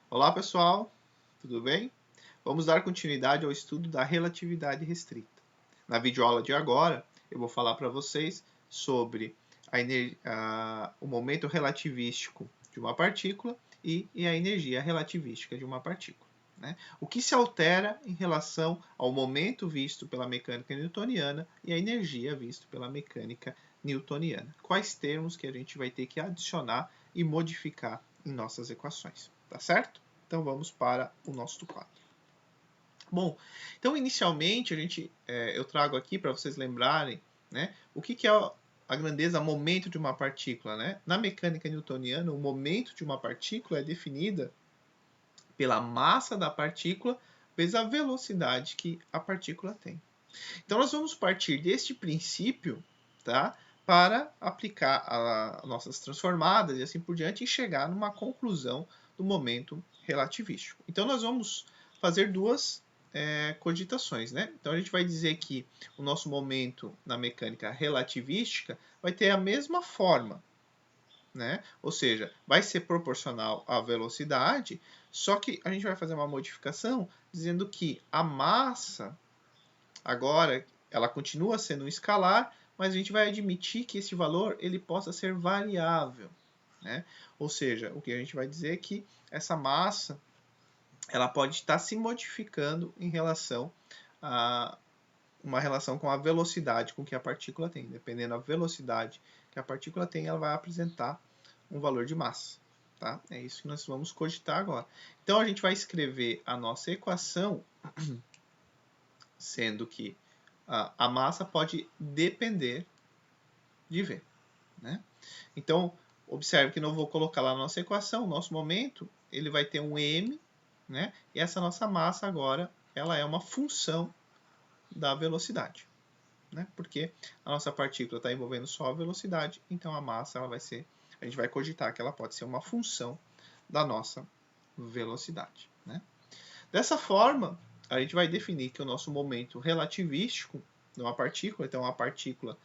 Olá pessoal, tudo bem? Vamos dar continuidade ao estudo da relatividade restrita. Na videoaula de agora, eu vou falar para vocês sobre o momento relativístico de uma partícula e a energia relativística de uma partícula. Né? O que se altera em relação ao momento visto pela mecânica newtoniana e a energia vista pela mecânica newtoniana. Quais termos que a gente vai ter que adicionar e modificar em nossas equações, tá certo? Então vamos para o nosso quadro. Bom, então inicialmente eu trago aqui para vocês lembrarem, né, o que é a grandeza momento de uma partícula, né? Na mecânica newtoniana, o momento de uma partícula é definida pela massa da partícula vezes a velocidade que a partícula tem. Então nós vamos partir deste princípio, tá, para aplicar as nossas transformadas e assim por diante e chegar numa conclusão do momento relativístico. Então nós vamos fazer duas cogitações, né? Então a gente vai dizer que o nosso momento na mecânica relativística vai ter a mesma forma, né? Ou seja, vai ser proporcional à velocidade, só que a gente vai fazer uma modificação dizendo que a massa agora ela continua sendo um escalar, mas a gente vai admitir que esse valor ele possa ser variável, né? Ou seja, o que a gente vai dizer é que essa massa ela pode estar se modificando em relação a uma relação com a velocidade com que a partícula tem. Dependendo da velocidade que a partícula tem, ela vai apresentar um valor de massa. Tá? É isso que nós vamos cogitar agora. Então a gente vai escrever a nossa equação, sendo que a massa pode depender de V. Né? Então, observe que não vou colocar lá na nossa equação, o nosso momento ele vai ter um m, né? E essa nossa massa agora ela é uma função da velocidade. Né? Porque a nossa partícula está envolvendo só a velocidade, então a massa ela vai ser, a gente vai cogitar que ela pode ser uma função da nossa velocidade. Né? Dessa forma, a gente vai definir que o nosso momento relativístico de uma partícula, então a partícula,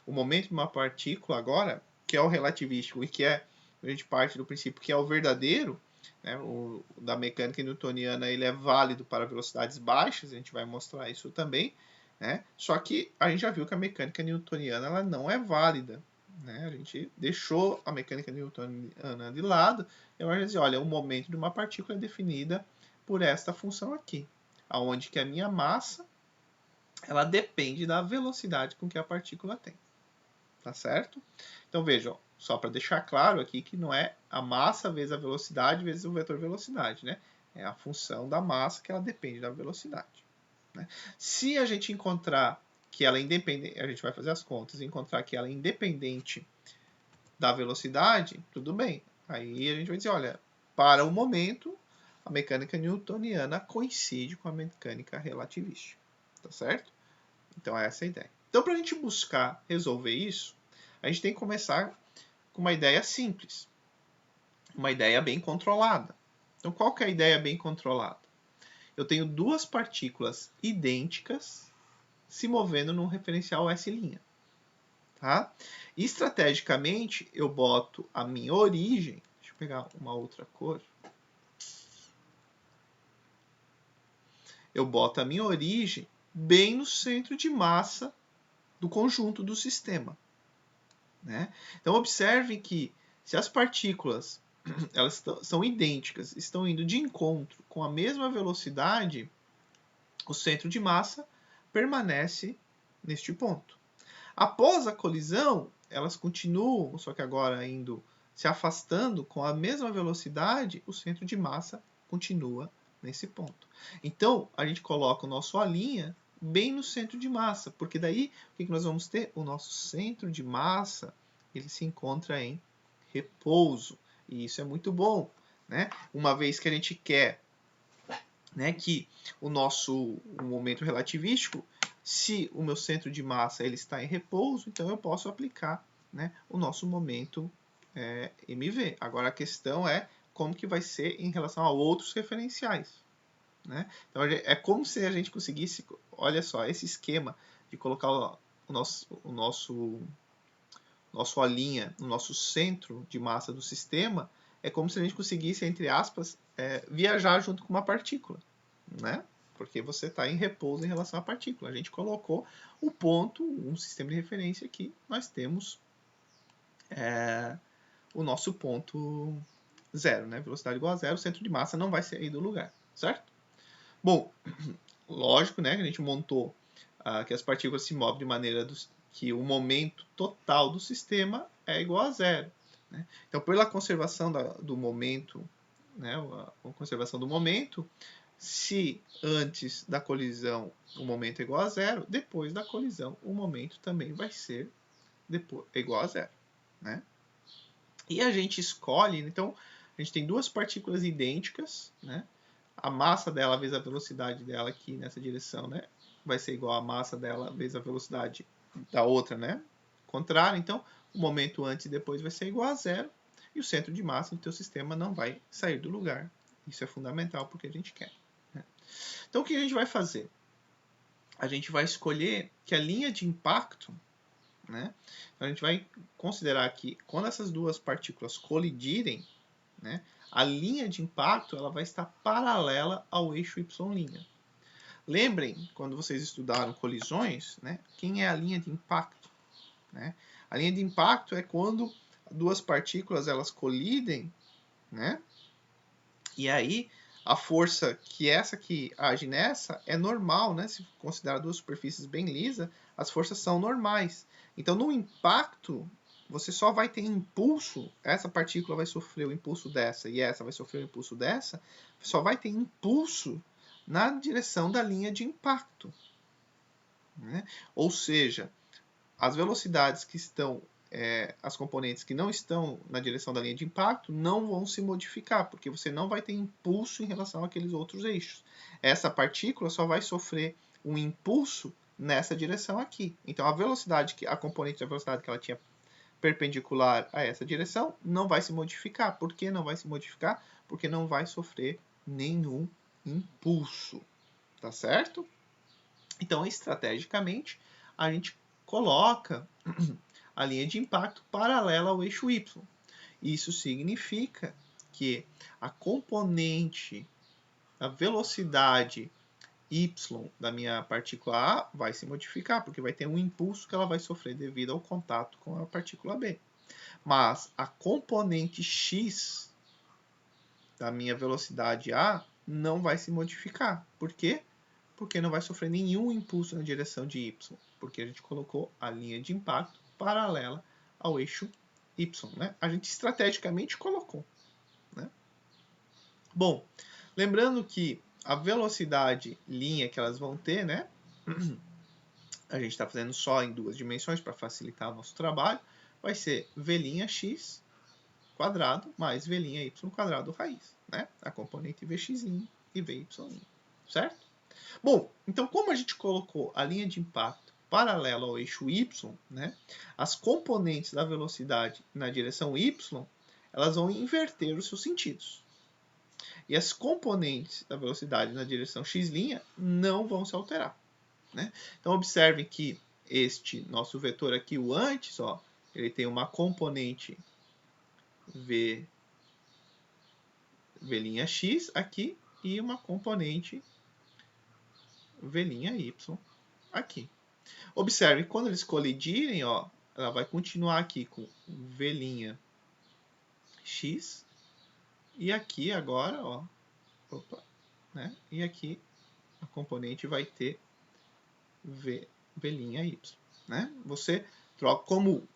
o momento de uma partícula agora, que é o relativístico e que é, a gente parte do princípio que é o verdadeiro, né, o da mecânica newtoniana ele é válido para velocidades baixas, a gente vai mostrar isso também, né? Só que a gente já viu que a mecânica newtoniana ela não é válida. Né? A gente deixou a mecânica newtoniana de lado e agora a gente diz, olha, o momento de uma partícula é definida por esta função aqui, aonde que a minha massa ela depende da velocidade com que a partícula tem. Tá certo? Então vejam, só para deixar claro aqui que não é a massa vezes a velocidade vezes o vetor velocidade, né? É a função da massa que ela depende da velocidade. Né? Se a gente encontrar que ela é independente, a gente vai fazer as contas e encontrar que ela é independente da velocidade, tudo bem. Aí a gente vai dizer, olha, para o momento, a mecânica newtoniana coincide com a mecânica relativística. Tá certo? Então, essa é a ideia. Então, para a gente buscar resolver isso, a gente tem que começar com uma ideia simples. Uma ideia bem controlada. Então, qual que é a ideia bem controlada? Eu tenho duas partículas idênticas se movendo num referencial S'. Tá? E, estrategicamente, eu boto a minha origem. Deixa eu pegar uma outra cor. Eu boto a minha origem bem no centro de massa do conjunto do sistema. Né? Então, observe que se as partículas elas são idênticas, estão indo de encontro com a mesma velocidade, o centro de massa permanece neste ponto. Após a colisão, elas continuam, só que agora indo se afastando com a mesma velocidade, o centro de massa continua nesse ponto. Então, a gente coloca o nosso A' bem no centro de massa, porque daí o que nós vamos ter? O nosso centro de massa ele se encontra em repouso. E isso é muito bom, né? Uma vez que a gente quer, né, que o momento relativístico, se o meu centro de massa ele está em repouso, então eu posso aplicar, né, o nosso momento mv. Agora a questão é como que vai ser em relação a outros referenciais. Né? Então é como se a gente conseguisse, olha só, esse esquema de colocar o nosso A' no nosso centro de massa do sistema, é como se a gente conseguisse, entre aspas, viajar junto com uma partícula, né? Porque você está em repouso em relação à partícula. A gente colocou o ponto, um sistema de referência aqui, nós temos o nosso ponto zero, né? Velocidade igual a zero, o centro de massa não vai sair do lugar, certo? Bom, lógico, né, que a gente montou que as partículas se movem de maneira que o momento total do sistema é igual a zero. Né? Então, pela conservação do momento, né, a conservação do momento, se antes da colisão o momento é igual a zero, depois da colisão o momento também vai ser igual a zero. Né? E a gente escolhe, então, a gente tem duas partículas idênticas, né? A massa dela vezes a velocidade dela aqui nessa direção, né? Vai ser igual a massa dela vezes a velocidade da outra, né? Contrário, então, o momento antes e depois vai ser igual a zero e o centro de massa do teu sistema não vai sair do lugar. Isso é fundamental porque a gente quer. Né? Então, o que a gente vai fazer? A gente vai escolher que a linha de impacto, né? Então, a gente vai considerar que quando essas duas partículas colidirem, né, a linha de impacto ela vai estar paralela ao eixo y'. Lembrem, quando vocês estudaram colisões, né, quem é a linha de impacto? Né? A linha de impacto é quando duas partículas elas colidem, né? E aí a força que essa que age nessa é normal, né? Se considerar duas superfícies bem lisas, as forças são normais. Então, no impacto, você só vai ter impulso, essa partícula vai sofrer o impulso dessa e essa vai sofrer o impulso dessa, só vai ter impulso na direção da linha de impacto. Né? Ou seja, as velocidades que estão, as componentes que não estão na direção da linha de impacto não vão se modificar, porque você não vai ter impulso em relação àqueles outros eixos. Essa partícula só vai sofrer um impulso nessa direção aqui. Então, a velocidade, a componente da velocidade que ela tinha perpendicular a essa direção não vai se modificar. Por que não vai se modificar? Porque não vai sofrer nenhum impulso. Tá certo? Então, estrategicamente, a gente coloca a linha de impacto paralela ao eixo Y. Isso significa que a componente, a velocidade y da minha partícula A vai se modificar, porque vai ter um impulso que ela vai sofrer devido ao contato com a partícula B. Mas a componente x da minha velocidade A não vai se modificar. Por quê? Porque não vai sofrer nenhum impulso na direção de y, porque a gente colocou a linha de impacto paralela ao eixo y. Né? A gente estrategicamente colocou. Né? Bom, lembrando que a velocidade linha que elas vão ter, né? A gente está fazendo só em duas dimensões para facilitar o nosso trabalho, vai ser v'x quadrado mais v'y quadrado raiz, né? A componente vx e vy, certo? Bom, então como a gente colocou a linha de impacto paralela ao eixo y, né, as componentes da velocidade na direção y, elas vão inverter os seus sentidos. E as componentes da velocidade na direção x' não vão se alterar. Né? Então observe que este nosso vetor aqui, o antes, ó, ele tem uma componente v'x aqui e uma componente v'y aqui. Observe, quando eles colidirem, ó, ela vai continuar aqui com v'x e aqui agora, ó, opa, né? E aqui a componente vai ter v'y, né? Você troca como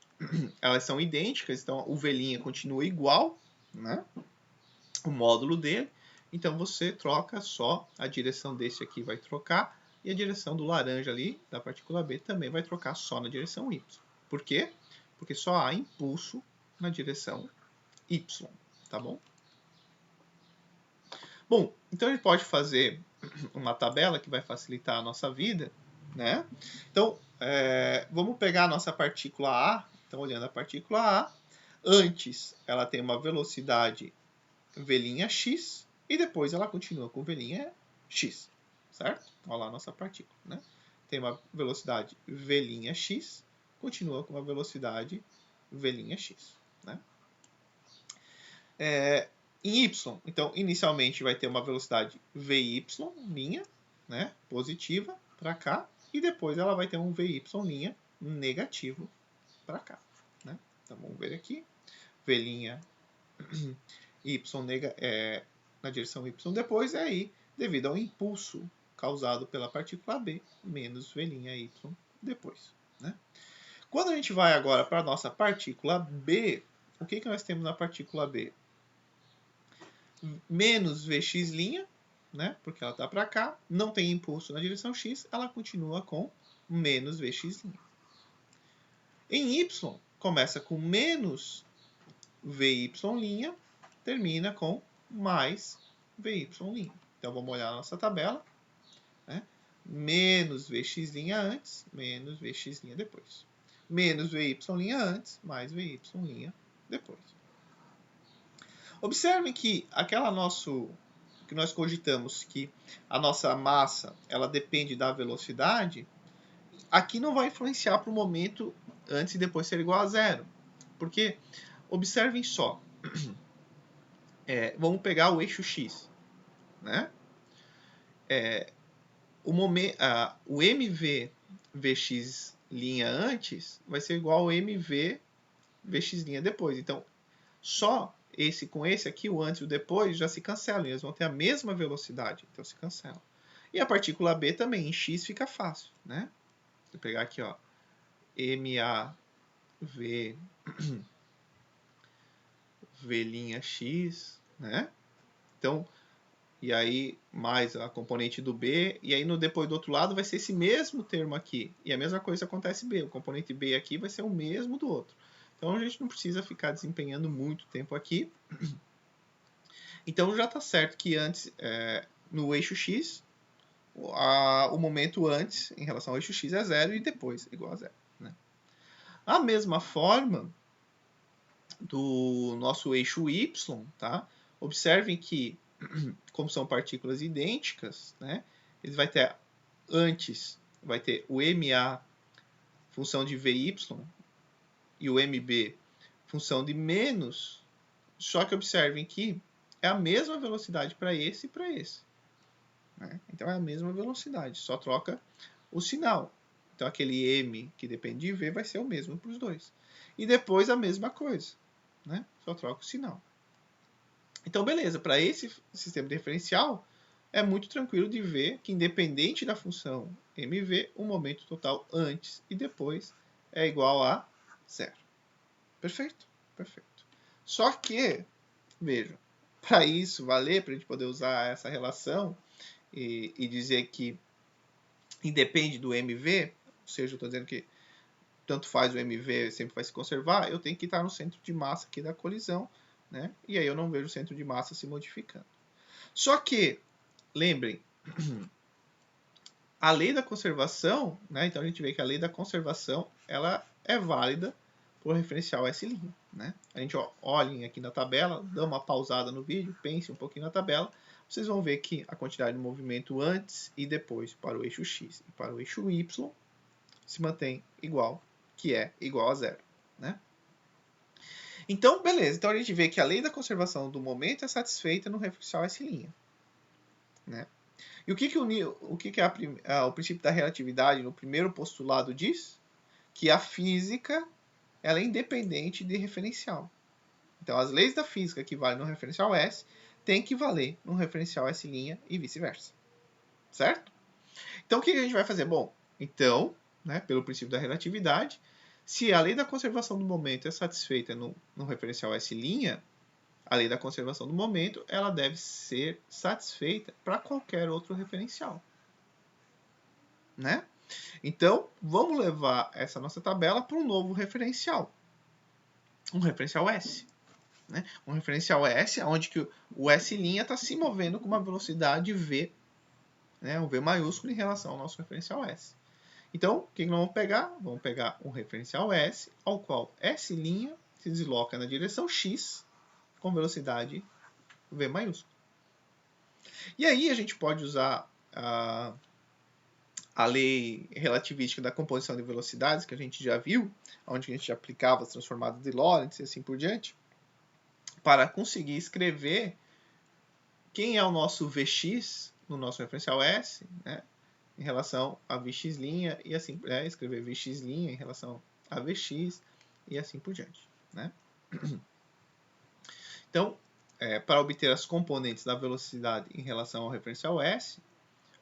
elas são idênticas, então o v'inha continua igual, né? O módulo dele. Então você troca só a direção desse aqui vai trocar e a direção do laranja ali, da partícula B, também vai trocar só na direção Y. Por quê? Porque só há impulso na direção Y, tá bom? Bom, então ele pode fazer uma tabela que vai facilitar a nossa vida, né? Então, vamos pegar a nossa partícula A. Então, olhando a partícula A, antes ela tem uma velocidade v'x e depois ela continua com v'x, certo? Olha lá a nossa partícula, né? Tem uma velocidade v'x, continua com uma velocidade v'x, né? Em y, então, inicialmente vai ter uma velocidade vy', né, positiva, para cá, e depois ela vai ter um vy' negativo para cá. Né? Então, vamos ver aqui. V' y na direção y depois, é aí devido ao impulso causado pela partícula B menos V'y depois. Né? Quando a gente vai agora para a nossa partícula B, o que nós temos na partícula B? Menos Vx', né? Porque ela está para cá, não tem impulso na direção x, ela continua com menos Vx'. Em y, começa com menos Vy', termina com mais Vy'. Então, vamos olhar a nossa tabela. Né? Menos Vx' antes, menos Vx' depois. Menos Vy' antes, mais Vy' depois. Observem que que nós cogitamos que a nossa massa ela depende da velocidade, aqui não vai influenciar para o momento antes e depois ser igual a zero. Porque, observem só, vamos pegar o eixo x. Né? O mv vx' antes vai ser igual ao mv vx' depois. Então, só esse com esse aqui, o antes e o depois, já se cancelam. Eles vão ter a mesma velocidade, então se cancelam. E a partícula B também, em x fica fácil. Né? Vou pegar aqui, ó, MAV V'x, né? Então, e aí mais a componente do B, e aí depois do outro lado vai ser esse mesmo termo aqui. E a mesma coisa acontece B, o componente B aqui vai ser o mesmo do outro. Então a gente não precisa ficar desempenhando muito tempo aqui. Então já está certo que antes, no eixo x, o momento antes em relação ao eixo x é zero e depois igual a zero. Né? A mesma forma do nosso eixo y, tá? Observem que, como são partículas idênticas, né? Ele vai ter antes, vai ter o MA função de VY e o MB função de menos, só que observem que é a mesma velocidade para esse e para esse. Né? Então é a mesma velocidade, só troca o sinal. Então aquele M que depende de V vai ser o mesmo para os dois. E depois a mesma coisa, né? Só troca o sinal. Então beleza, para esse sistema diferencial é muito tranquilo de ver que independente da função mv, o momento total antes e depois é igual a zero. Perfeito? Perfeito. Só que, vejam, para isso valer, para a gente poder usar essa relação e dizer que independe do mv, ou seja, eu estou dizendo que tanto faz o mv, sempre vai se conservar, eu tenho que estar no centro de massa aqui da colisão, né? E aí eu não vejo o centro de massa se modificando. Só que, lembrem, a lei da conservação, né? Então a gente vê que a lei da conservação ela é válida para o referencial S'. Né? A gente olhem aqui na tabela, dá uma pausada no vídeo, pense um pouquinho na tabela, vocês vão ver que a quantidade de movimento antes e depois para o eixo x e para o eixo y se mantém igual, que é igual a zero. Né? Então, beleza. Então a gente vê que a lei da conservação do momento é satisfeita no referencial S'. Né? E o que o princípio da relatividade no primeiro postulado diz? Que a física ela é independente de referencial. Então, as leis da física que valem no referencial S têm que valer no referencial S' e vice-versa. Certo? Então, o que a gente vai fazer? Bom, então, né, pelo princípio da relatividade, se a lei da conservação do momento é satisfeita no referencial S', a lei da conservação do momento ela deve ser satisfeita para qualquer outro referencial. Né? Então, vamos levar essa nossa tabela para um novo referencial. Um referencial S. Né? Um referencial S, onde que o S' está se movendo com uma velocidade V, né? Um V maiúsculo em relação ao nosso referencial S. Então, o que nós vamos pegar? Vamos pegar um referencial S, ao qual S' se desloca na direção X com velocidade V maiúsculo. E aí a gente pode usar a lei relativística da composição de velocidades, que a gente já viu, onde a gente aplicava as transformadas de Lorentz e assim por diante, para conseguir escrever quem é o nosso Vx no nosso referencial S, né, em relação a Vx' e assim, escrever Vx' em relação a Vx e assim por diante, né? Então, para obter as componentes da velocidade em relação ao referencial S,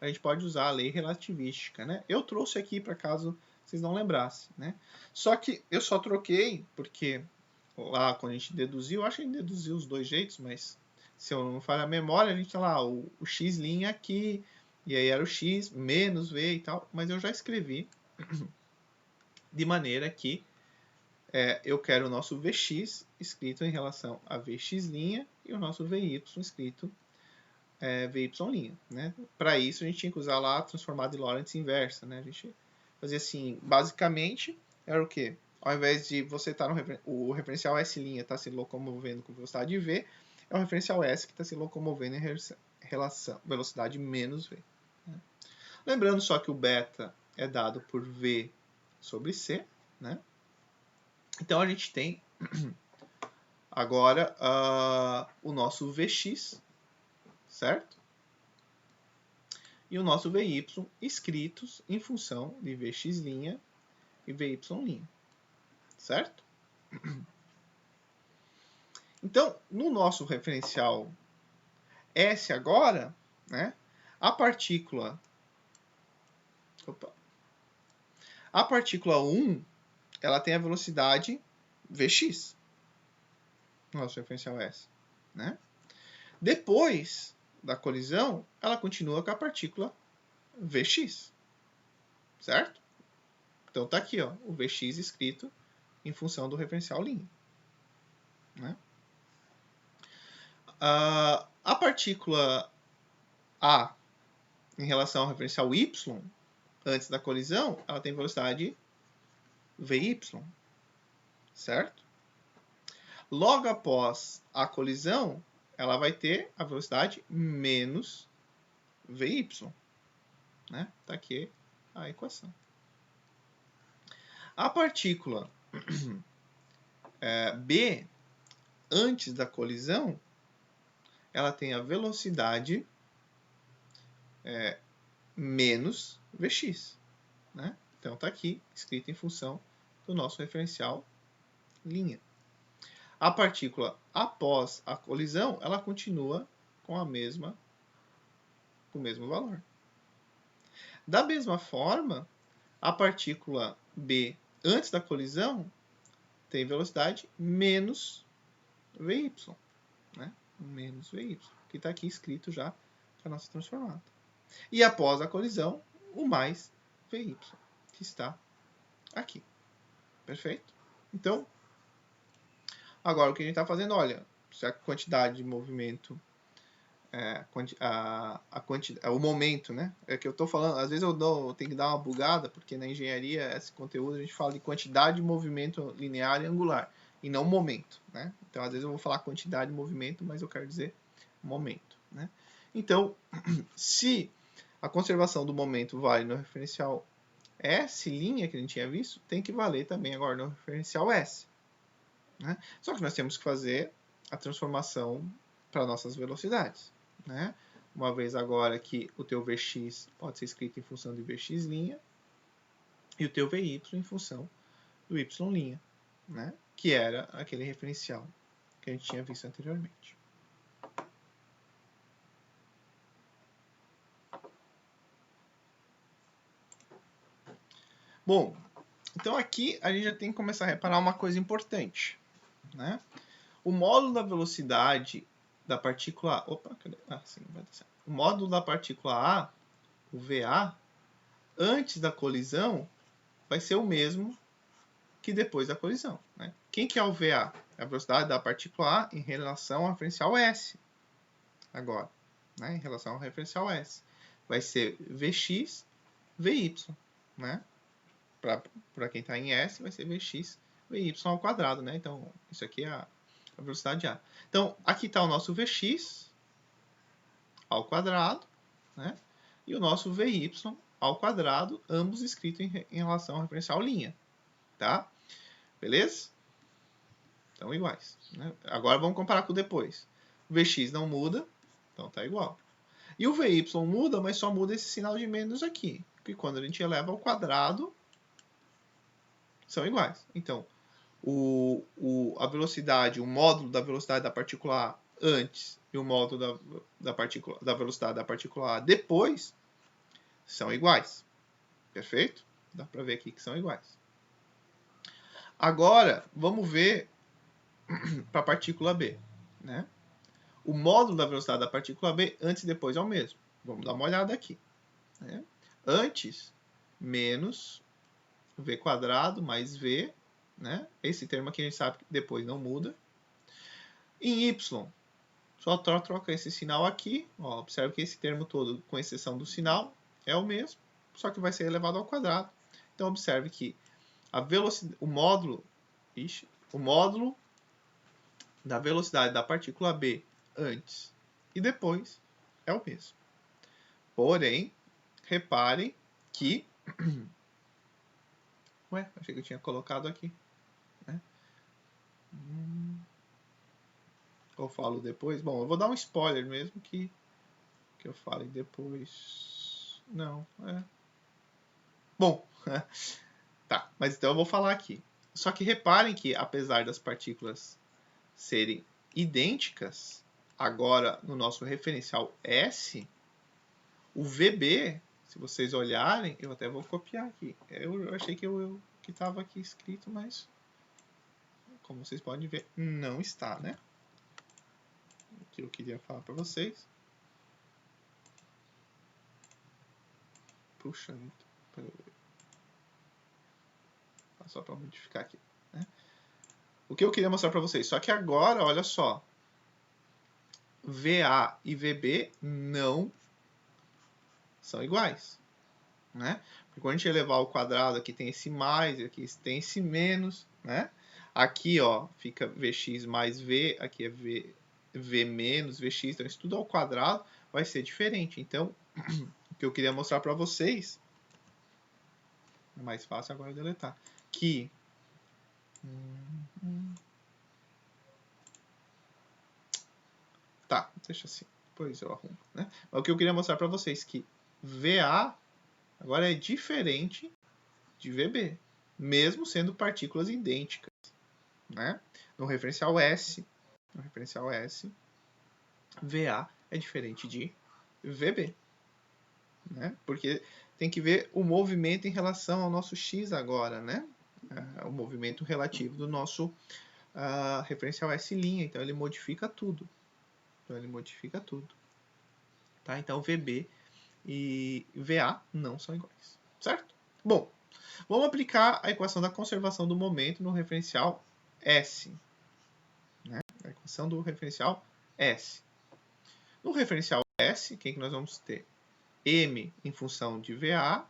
a gente pode usar a lei relativística, né? Eu trouxe aqui para caso vocês não lembrassem, né? Só que eu só troquei porque lá quando a gente deduziu, acho que a gente deduziu os dois jeitos, mas se eu não falhar a memória, a gente tinha lá o x' aqui, e aí era o x menos v e tal, mas eu já escrevi de maneira que eu quero o nosso Vx escrito em relação a Vx' e o nosso Vy escrito Vy', né? Para isso a gente tinha que usar lá a transformada de Lorentz inversa, né? A gente fazia assim, basicamente era o quê? Ao invés de você estar no o referencial S' está se locomovendo com velocidade V, é o referencial S que está se locomovendo em relação velocidade menos V. Né? Lembrando só que o beta é dado por V sobre C, né? Então a gente tem agora o nosso Vx, certo? E o nosso Vy escritos em função de Vx' e Vy', certo? Então, no nosso referencial S agora, né, a partícula 1, ela tem a velocidade Vx, nosso referencial S, né? Depois da colisão, ela continua com a partícula Vx, certo? Então tá aqui, ó, o Vx escrito em função do referencial linha, né? A partícula A em relação ao referencial y, antes da colisão, ela tem velocidade Vy, certo? Logo após a colisão, ela vai ter a velocidade menos Vy, né? Tá aqui a equação. A partícula B, antes da colisão, ela tem a velocidade menos Vx, né? Então tá aqui escrito em função do nosso referencial linha. A partícula após a colisão, ela continua com o mesmo valor. Da mesma forma, a partícula B antes da colisão tem velocidade menos Vy, né? Menos Vy, que está aqui escrito já para a nossa transformada. E após a colisão, o mais Vy, que está aqui. Perfeito? Então, agora o que a gente está fazendo, olha, se a quantidade de movimento, o momento, né? É que eu estou falando, às vezes eu tenho que dar uma bugada, porque na engenharia, esse conteúdo, a gente fala de quantidade de movimento linear e angular, e não momento, né? Então, às vezes eu vou falar quantidade de movimento, mas eu quero dizer momento, né? Então, se a conservação do momento vale no referencial S', que a gente tinha visto, tem que valer também agora no referencial S. Né? Só que nós temos que fazer a transformação para nossas velocidades. Né? Uma vez agora que o teu Vx pode ser escrito em função de Vx' e o teu Vy em função do Y', né? Que era aquele referencial que a gente tinha visto anteriormente. Bom, então aqui a gente já tem que começar a reparar uma coisa importante. Né? O módulo da velocidade da partícula A. Opa, cadê? Sim, vai descer. O módulo da partícula A, o VA, antes da colisão, vai ser o mesmo que depois da colisão. Né? Quem que é o VA? É a velocidade da partícula A em relação ao referencial S. Agora, né? Em relação ao referencial S. Vai ser Vx, Vy. Né? Para quem está em S, vai ser Vx, Vy ao quadrado. Né? Então, isso aqui é a velocidade A. Então, aqui está o nosso Vx ao quadrado, né? E o nosso Vy ao quadrado, ambos escritos em relação ao referencial linha. Tá? Beleza? São iguais. Né? Agora vamos comparar com o depois. O Vx não muda, então está igual. E o Vy muda, mas só muda esse sinal de menos aqui. Porque quando a gente eleva ao quadrado, são iguais. Então, a velocidade, o módulo da velocidade da partícula A antes e o módulo da velocidade da partícula A depois são iguais. Perfeito? Dá para ver aqui que são iguais. Agora, vamos ver para a partícula B. Né? O módulo da velocidade da partícula B antes e depois é o mesmo. Vamos dar uma olhada aqui. Né? Antes, menos v quadrado mais v. Né? Esse termo aqui a gente sabe que depois não muda. Em y, só troca esse sinal aqui. Ó, observe que esse termo todo, com exceção do sinal, é o mesmo, só que vai ser elevado ao quadrado. Então, observe que a velocidade, o módulo da velocidade da partícula B antes e depois é o mesmo. Porém, reparem que... Ué, achei que eu tinha colocado aqui. Né? Eu falo depois. Bom, eu vou dar um spoiler mesmo que eu fale depois. Não, Bom, tá, mas então eu vou falar aqui. Só que reparem que, apesar das partículas serem idênticas, agora no nosso referencial S, o VB, se vocês olharem, eu até vou copiar aqui. Eu achei que estava aqui escrito, mas como vocês podem ver, não está, né? O que eu queria falar para vocês. Puxa, só para modificar aqui. Né? O que eu queria mostrar para vocês. Só que agora, olha só. VA e VB não são iguais. Né? Porque quando a gente elevar ao quadrado, aqui tem esse mais, aqui tem esse menos. Né? Aqui ó, fica Vx mais V, aqui é V menos Vx. Então isso tudo ao quadrado vai ser diferente. Então, o que eu queria mostrar para vocês... É mais fácil agora deletar. Que... Tá, deixa assim. Depois eu arrumo. Né? Mas o que eu queria mostrar para vocês que VA agora é diferente de VB. Mesmo sendo partículas idênticas. Né? No referencial S, VA é diferente de VB. Né? Porque tem que ver o movimento em relação ao nosso X agora, né? O movimento relativo do nosso referencial S'. Então, ele modifica tudo. Tá? Então, VB e VA não são iguais. Certo? Bom, vamos aplicar a equação da conservação do momento no referencial S. Né? A equação do referencial S. No referencial S, o que nós vamos ter? M em função de VA,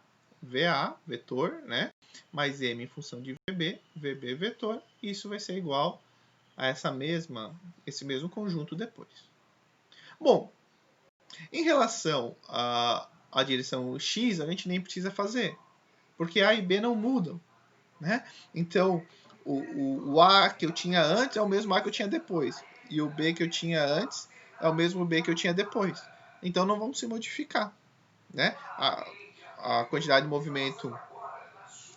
vetor, né? Mais M em função de VB, vetor. E isso vai ser igual a esse mesmo conjunto depois. Bom, em relação à direção X, a gente nem precisa fazer, porque A e B não mudam. Né? Então, o A que eu tinha antes é o mesmo A que eu tinha depois. E o B que eu tinha antes é o mesmo B que eu tinha depois. Então, não vão se modificar. Né? A quantidade de movimento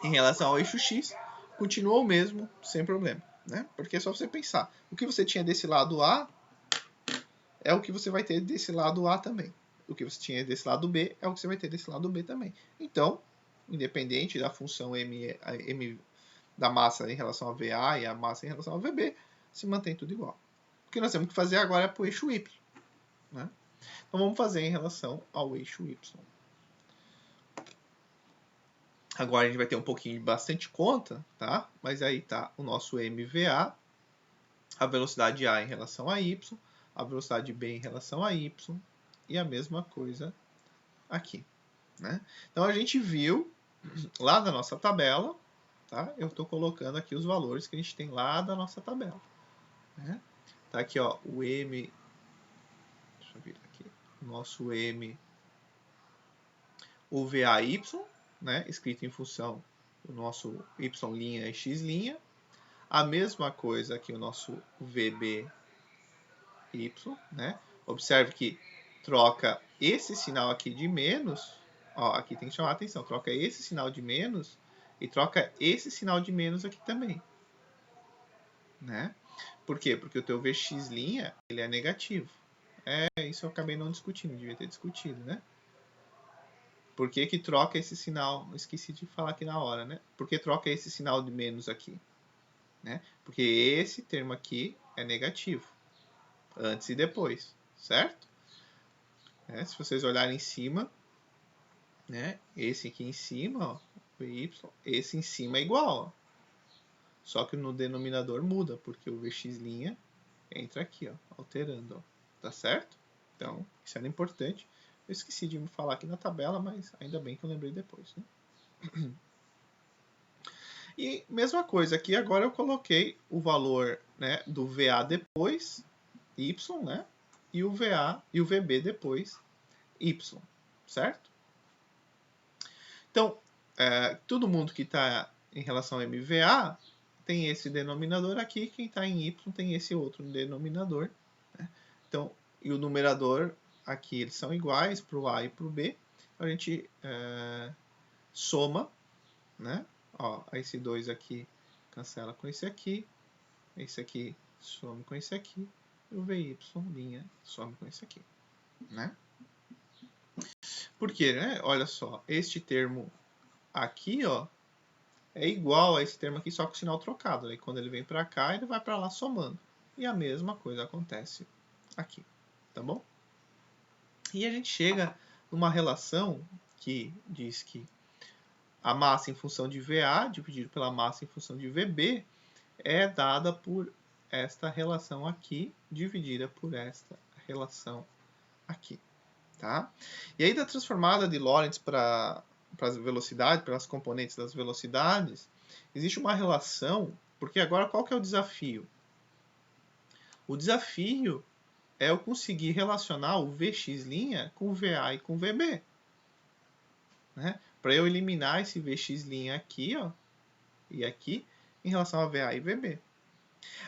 em relação ao eixo X continua o mesmo, sem problema. Né? Porque é só você pensar. O que você tinha desse lado A é o que você vai ter desse lado A também. O que você tinha desse lado B é o que você vai ter desse lado B também. Então, independente da função M da massa em relação a VA e a massa em relação ao VB, se mantém tudo igual. O que nós temos que fazer agora é para o eixo Y. Né? Então, vamos fazer em relação ao eixo Y. Agora a gente vai ter um pouquinho de bastante conta, tá? Mas aí tá o nosso MVA, a velocidade A em relação a Y, a velocidade B em relação a Y e a mesma coisa aqui. Né? Então a gente viu lá da nossa tabela, tá? Eu estou colocando aqui os valores que a gente tem lá da nossa tabela. Né? Tá aqui ó, o M, deixa eu vir aqui, o nosso M, o VAY, né? Escrito em função do nosso Y' e X', A mesma coisa aqui o nosso VBY, né? Observe que troca esse sinal aqui de menos, ó, aqui tem que chamar a atenção, troca esse sinal de menos e troca esse sinal de menos aqui também, né? Por quê? Porque o teu Vx', ele é negativo. Isso eu acabei não discutindo, devia ter discutido, né? Por que que troca esse sinal? Esqueci de falar aqui na hora, né? Por que troca esse sinal de menos aqui? Né? Porque esse termo aqui é negativo, antes e depois, certo? Se vocês olharem em cima, né? Esse aqui em cima, ó, VY, esse em cima é igual, ó. Só que no denominador muda, porque o Vx' entra aqui, ó, alterando, ó, tá certo? Então, isso era importante. Eu esqueci de me falar aqui na tabela, mas ainda bem que eu lembrei depois, né? E mesma coisa, aqui agora eu coloquei o valor, né, do VA depois Y, né? E o VA e o VB depois Y, certo? Então, todo mundo que está em relação a MVA tem esse denominador aqui, quem está em Y tem esse outro denominador, né? Então, e o numerador aqui, eles são iguais para o A e para o B. Então, a gente soma, né? Ó, esse 2 aqui cancela com esse aqui some com esse aqui, e o VY' some com esse aqui, né? Por quê, né? Olha só, este termo aqui, ó, é igual a esse termo aqui, só com o sinal trocado. Aí quando ele vem para cá, ele vai para lá somando. E a mesma coisa acontece aqui, tá bom? E a gente chega numa relação que diz que a massa em função de VA dividido pela massa em função de VB é dada por esta relação aqui, dividida por esta relação aqui, tá? E aí da transformada de Lorentz para as velocidades, para as componentes das velocidades, existe uma relação, porque agora qual que é o desafio? O desafio é eu conseguir relacionar o Vx' com o VA e com o VB, né? Para eu eliminar esse Vx' aqui, ó, e aqui, em relação a VA e VB.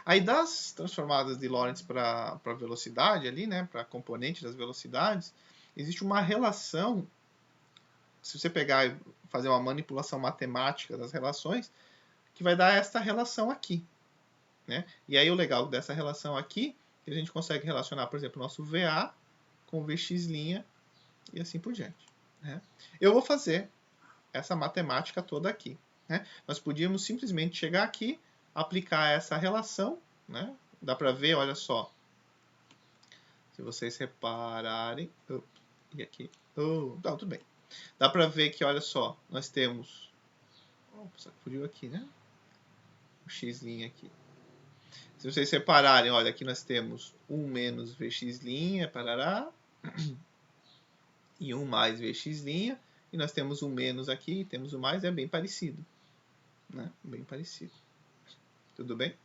Aí das transformadas de Lorentz para velocidade ali, né, para componente das velocidades, existe uma relação. Se você pegar e fazer uma manipulação matemática das relações, que vai dar esta relação aqui, né? E aí o legal dessa relação aqui, que a gente consegue relacionar, por exemplo, o nosso VA com o Vx' e assim por diante, né? Eu vou fazer essa matemática toda aqui, né? Nós podíamos simplesmente chegar aqui, aplicar essa relação, né? Dá para ver, olha só. Se vocês repararem... e aqui... Não, tudo bem. Dá para ver que, olha só, nós temos... Opa, fugiu aqui, né? O x' aqui. Se vocês separarem, olha, aqui nós temos 1 menos Vx', parará, e 1 mais Vx', e nós temos um menos aqui, temos o mais, é bem parecido, né? Bem parecido. Tudo bem?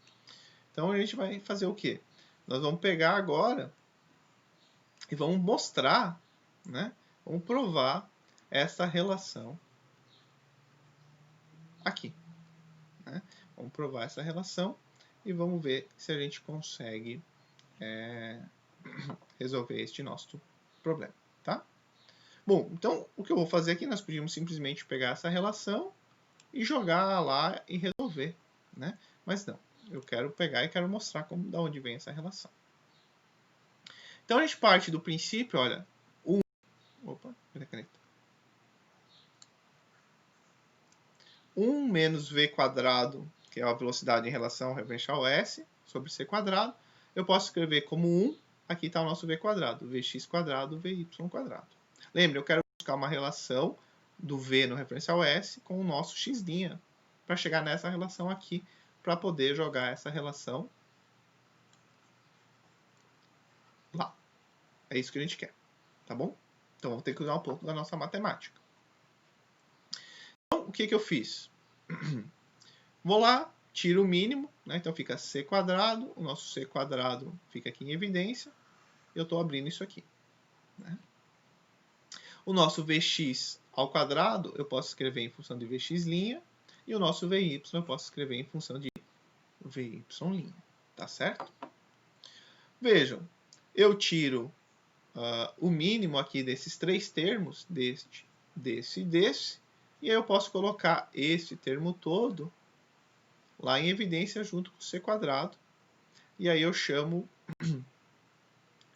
Então a gente vai fazer o quê? Nós vamos pegar agora e vamos mostrar, né? Vamos provar essa relação aqui, né? Vamos provar essa relação e vamos ver se a gente consegue resolver este nosso problema, tá? Bom, então o que eu vou fazer aqui, nós podíamos simplesmente pegar essa relação e jogar lá e resolver, né? Mas não, eu quero pegar e quero mostrar como, da onde vem essa relação. Então a gente parte do princípio, olha, opa, cadê a caneta? 1 menos v quadrado, que é a velocidade em relação referente ao s, sobre c quadrado, eu posso escrever como 1, aqui está o nosso v quadrado, vx quadrado, vy quadrado. Lembra, eu quero buscar uma relação do v no referencial s com o nosso x', para chegar nessa relação aqui, para poder jogar essa relação lá. É isso que a gente quer, tá bom? Então vamos ter que usar um pouco da nossa matemática. Então, o que eu fiz? Vou lá, tiro o mínimo, né? Então fica c quadrado, o nosso c quadrado fica aqui em evidência, eu estou abrindo isso aqui, né? O nosso Vx ao quadrado eu posso escrever em função de Vx', e o nosso Vy eu posso escrever em função de Vy', tá certo? Vejam, eu tiro o mínimo aqui desses três termos, desse e desse, e aí eu posso colocar esse termo todo lá em evidência junto com o c quadrado, e aí eu chamo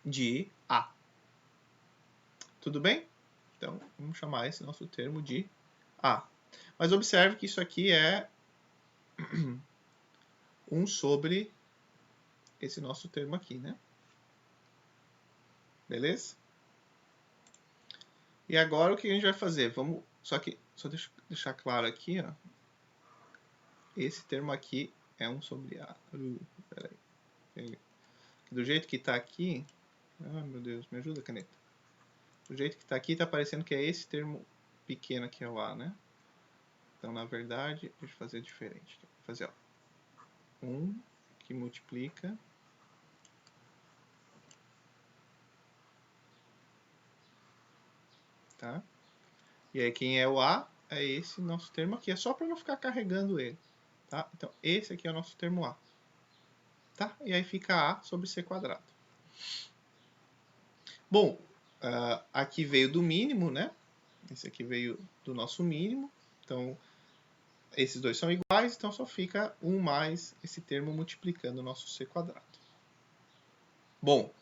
de A. Tudo bem? Então, vamos chamar esse nosso termo de A. Mas observe que isso aqui é 1 sobre esse nosso termo aqui, né? Beleza? E agora o que a gente vai fazer? Vamos, só deixar claro aqui, ó. Esse termo aqui é 1 sobre A. Peraí. Do jeito que está aqui... Ah, meu Deus, me ajuda, caneta. Do jeito que está aqui, está parecendo que é esse termo pequeno que é o A, né? Então, na verdade, deixa eu fazer diferente. Vou fazer, ó. 1 que multiplica... Tá? E aí, quem é o A é esse nosso termo aqui. É só para não ficar carregando ele. Tá? Então, esse aqui é o nosso termo A. Tá? E aí fica A sobre C quadrado. Bom, aqui veio do mínimo, né? Esse aqui veio do nosso mínimo. Então, esses dois são iguais, então só fica 1 mais esse termo multiplicando o nosso C quadrado. Bom,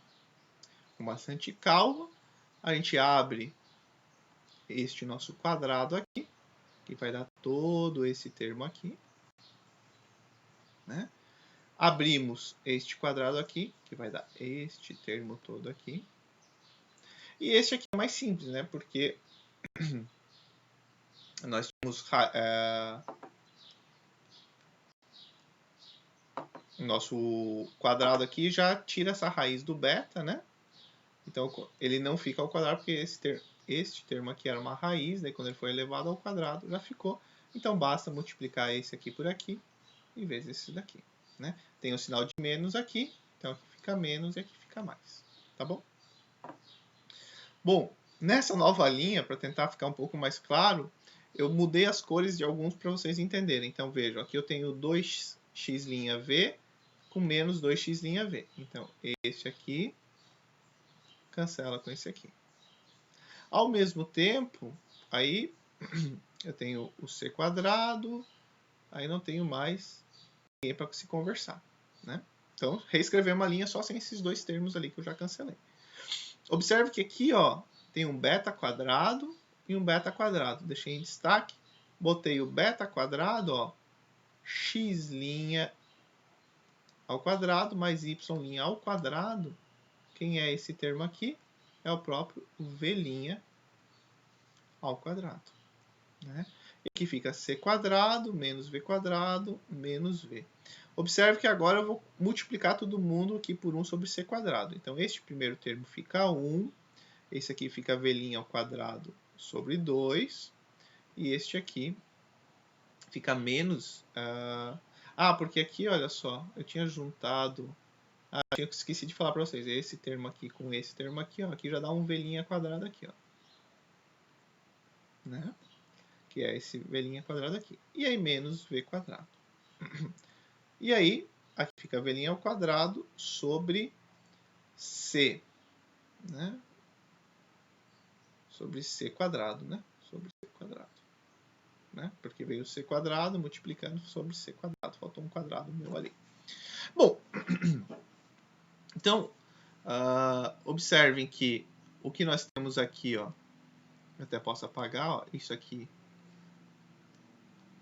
com bastante calma, a gente abre este nosso quadrado aqui, que vai dar todo esse termo aqui, né? Abrimos este quadrado aqui, que vai dar este termo todo aqui. E este aqui é mais simples, né? Porque nós temos nosso quadrado aqui já tira essa raiz do beta, né? Então ele não fica ao quadrado porque este termo aqui era uma raiz, daí quando ele foi elevado ao quadrado já ficou. Então basta multiplicar esse aqui por aqui e vezes esse daqui, né? Tem o sinal de menos aqui, então aqui fica menos e aqui fica mais, tá bom? Bom, nessa nova linha, para tentar ficar um pouco mais claro, eu mudei as cores de alguns para vocês entenderem. Então vejam, aqui eu tenho 2x'V com menos 2x'V. Então esse aqui cancela com esse aqui. Ao mesmo tempo, aí eu tenho o c quadrado, aí não tenho mais ninguém para se conversar, né? Então, reescrever uma linha só sem esses dois termos ali que eu já cancelei. Observe que aqui, ó, tem um beta quadrado e um beta quadrado. Deixei em destaque, botei o beta quadrado, ó, x' ao quadrado mais y' ao quadrado. Quem é esse termo aqui? É o próprio v' ao quadrado, né? E aqui fica c quadrado menos v quadrado menos v. Observe que agora eu vou multiplicar todo mundo aqui por 1 sobre c quadrado. Então, este primeiro termo fica 1, esse aqui fica v' ao quadrado sobre 2, e este aqui fica menos... porque aqui, olha só, eu tinha juntado... eu esqueci de falar para vocês, esse termo aqui com esse termo aqui, ó, aqui já dá um v' quadrado aqui, ó. Né? Que é esse v' quadrado aqui. E aí, menos v quadrado. E aí, aqui fica v' ao quadrado sobre c, né? Sobre c quadrado, né? Sobre c quadrado. Né? Porque veio c quadrado multiplicando sobre c quadrado. Faltou um quadrado meu ali. Bom, então, observem que o que nós temos aqui, ó, eu até posso apagar, ó, isso aqui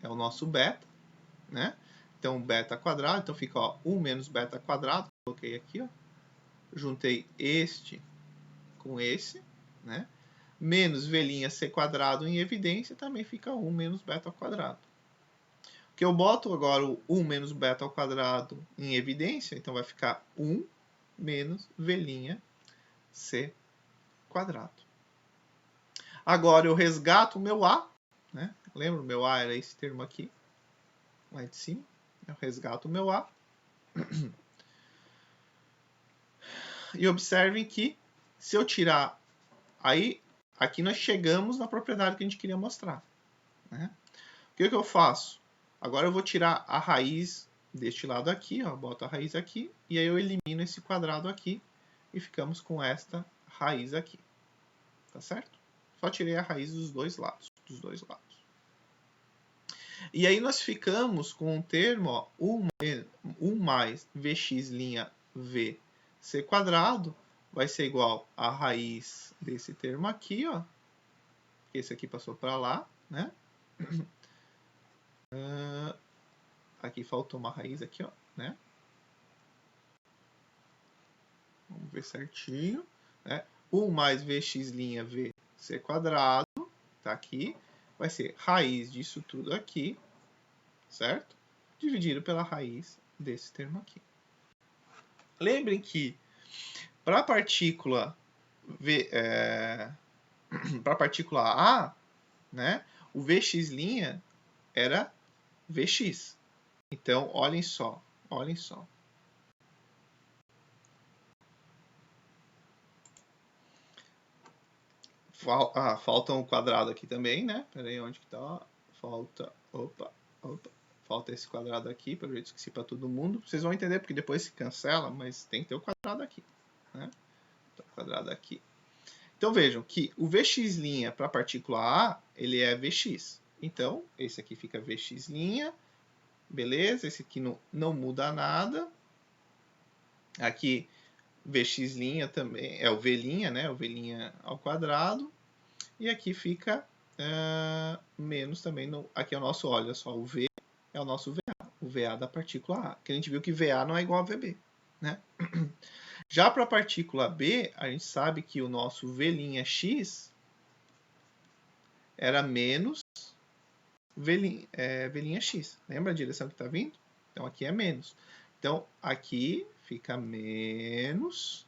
é o nosso beta, né? Então, beta quadrado, então fica, ó, 1 menos beta quadrado, coloquei aqui, ó, juntei este com esse, né? Menos v' c quadrado em evidência, também fica 1 menos beta ao quadrado. Que eu boto agora o 1 menos beta ao quadrado em evidência, então vai ficar 1 menos v' c quadrado. Agora eu resgato o meu A, né? Lembra, o meu A era esse termo aqui, lá de cima. Eu resgato o meu A. E observem que se eu tirar... Aí, aqui nós chegamos na propriedade que a gente queria mostrar, né? O que eu faço? Agora eu vou tirar a raiz deste lado aqui, ó, boto a raiz aqui, e aí eu elimino esse quadrado aqui, e ficamos com esta raiz aqui. Tá certo? Só tirei a raiz dos dois lados. E aí nós ficamos com um termo, ó, 1 mais vx' v c quadrado vai ser igual a raiz desse termo aqui, ó. Esse aqui passou para lá, né? Aqui faltou uma raiz aqui, ó, né? Vamos ver certinho, né? 1 mais vx' v c quadrado, tá aqui, vai ser raiz disso tudo aqui, certo? Dividido pela raiz desse termo aqui. Lembrem que para a partícula para a partícula A, né, o Vx' era Vx. Então, olhem só. Falta um quadrado aqui também, né? Pera aí, onde que tá? Falta esse quadrado aqui, para eu esqueci para todo mundo. Vocês vão entender porque depois se cancela, mas tem que ter o quadrado aqui, né? Então, quadrado aqui. Então vejam que o Vx' para a partícula A, ele é Vx. Então, esse aqui fica Vx', beleza? Esse aqui não muda nada. Aqui, Vx' também é o V', né? O V' ao quadrado. E aqui fica menos também. Aqui é o nosso, olha só, o V é o nosso VA. O VA da partícula A. Que a gente viu que VA não é igual a VB, né? Já para a partícula B, a gente sabe que o nosso V'x era menos V'x. Lembra a direção que está vindo? Então, aqui é menos. Então, aqui fica menos.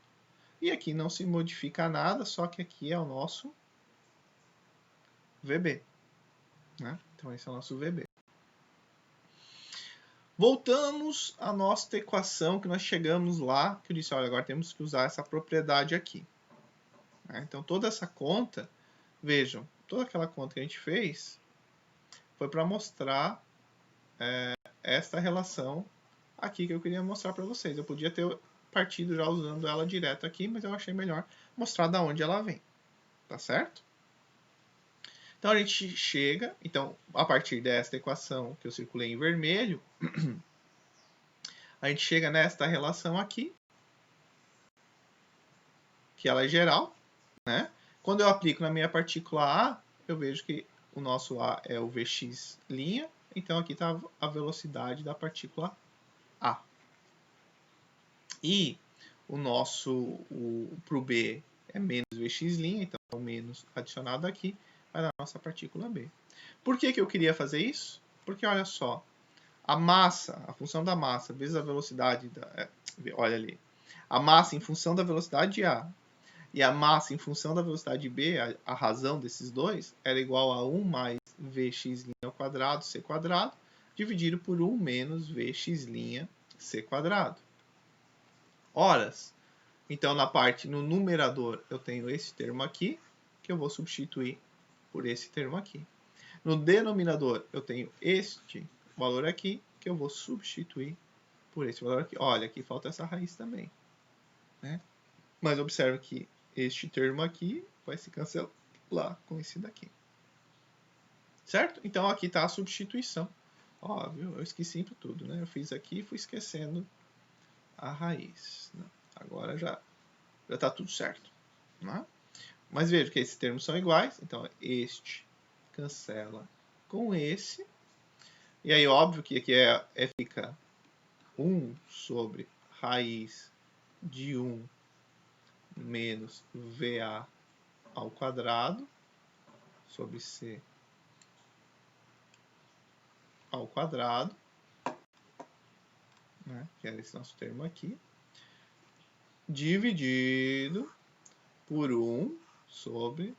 E aqui não se modifica nada, só que aqui é o nosso VB. Né? Então, esse é o nosso VB. Voltamos à nossa equação que nós chegamos lá, que eu disse, olha, agora temos que usar essa propriedade aqui. Então, toda essa conta, vejam, toda aquela conta que a gente fez foi para mostrar esta relação aqui que eu queria mostrar para vocês. Eu podia ter partido já usando ela direto aqui, mas eu achei melhor mostrar da onde ela vem. Tá certo? Então, a gente chega, então, a partir desta equação que eu circulei em vermelho, a gente chega nesta relação aqui, que ela é geral, né? Quando eu aplico na minha partícula A, eu vejo que o nosso A é o Vx', então aqui está a velocidade da partícula A. E o nosso, para o B, é menos Vx', então o menos adicionado aqui vai dar a nossa partícula B. Por que eu queria fazer isso? Porque, olha só, a massa, a função da massa vezes a velocidade, olha ali, a massa em função da velocidade de A e a massa em função da velocidade B, a razão desses dois, era igual a 1 mais Vx' ao quadrado, C quadrado, dividido por 1 menos Vx', C quadrado. Horas. Então, no numerador, eu tenho esse termo aqui, que eu vou substituir por esse termo aqui. No denominador, eu tenho este valor aqui, que eu vou substituir por esse valor aqui. Olha, aqui falta essa raiz também, né? Mas observe que este termo aqui vai se cancelar com esse daqui. Certo? Então, aqui está a substituição. Óbvio, eu esqueci tudo, né? Eu fiz aqui e fui esquecendo a raiz. Né? Agora já está tudo certo. Né? Mas veja que esses termos são iguais. Então, este cancela com esse. E aí, óbvio que aqui fica 1 sobre raiz de 1 menos VA ao quadrado sobre C ao quadrado, né, que era esse nosso termo aqui, dividido por 1 sobre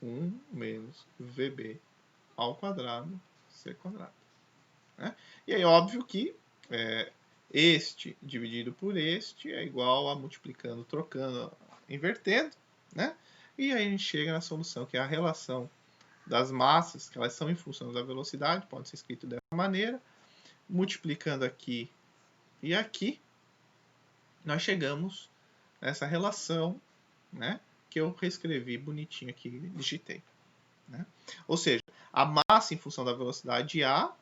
1 menos VB ao quadrado C quadrado. Né? E aí, óbvio que este dividido por este é igual a multiplicando, trocando, invertendo, né? E aí a gente chega na solução, que é a relação das massas, que elas são em função da velocidade, pode ser escrito dessa maneira, multiplicando aqui e aqui, nós chegamos nessa relação, né, que eu reescrevi bonitinho aqui, digitei. Né? Ou seja, a massa em função da velocidade A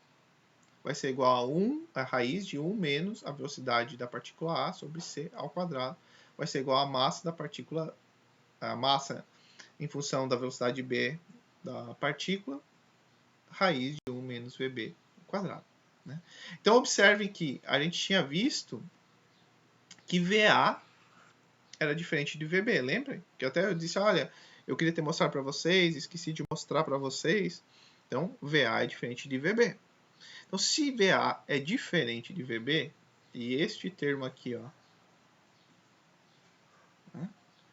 vai ser igual a raiz de 1 menos a velocidade da partícula A sobre C ao quadrado. Vai ser igual a massa da partícula, a massa em função da velocidade B da partícula, raiz de 1 menos VB ao quadrado. Né? Então, observem que a gente tinha visto que VA era diferente de VB, lembrem? Que até eu disse, olha, eu queria ter mostrado para vocês, esqueci de mostrar para vocês. Então, VA é diferente de VB. Então, se VA é diferente de VB, e este termo aqui, ó, né?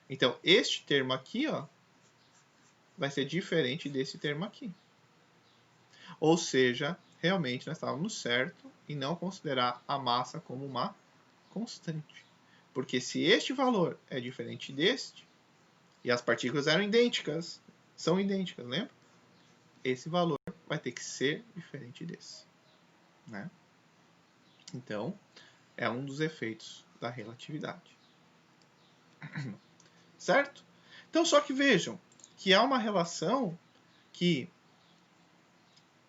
Então, este termo aqui, ó, vai ser diferente desse termo aqui. Ou seja, realmente nós estávamos certo em não considerar a massa como uma constante. Porque se este valor é diferente deste, e as partículas eram idênticas, são idênticas, lembra? Esse valor vai ter que ser diferente desse. Né? Então, é um dos efeitos da relatividade. Certo? Então, só que vejam que há uma relação que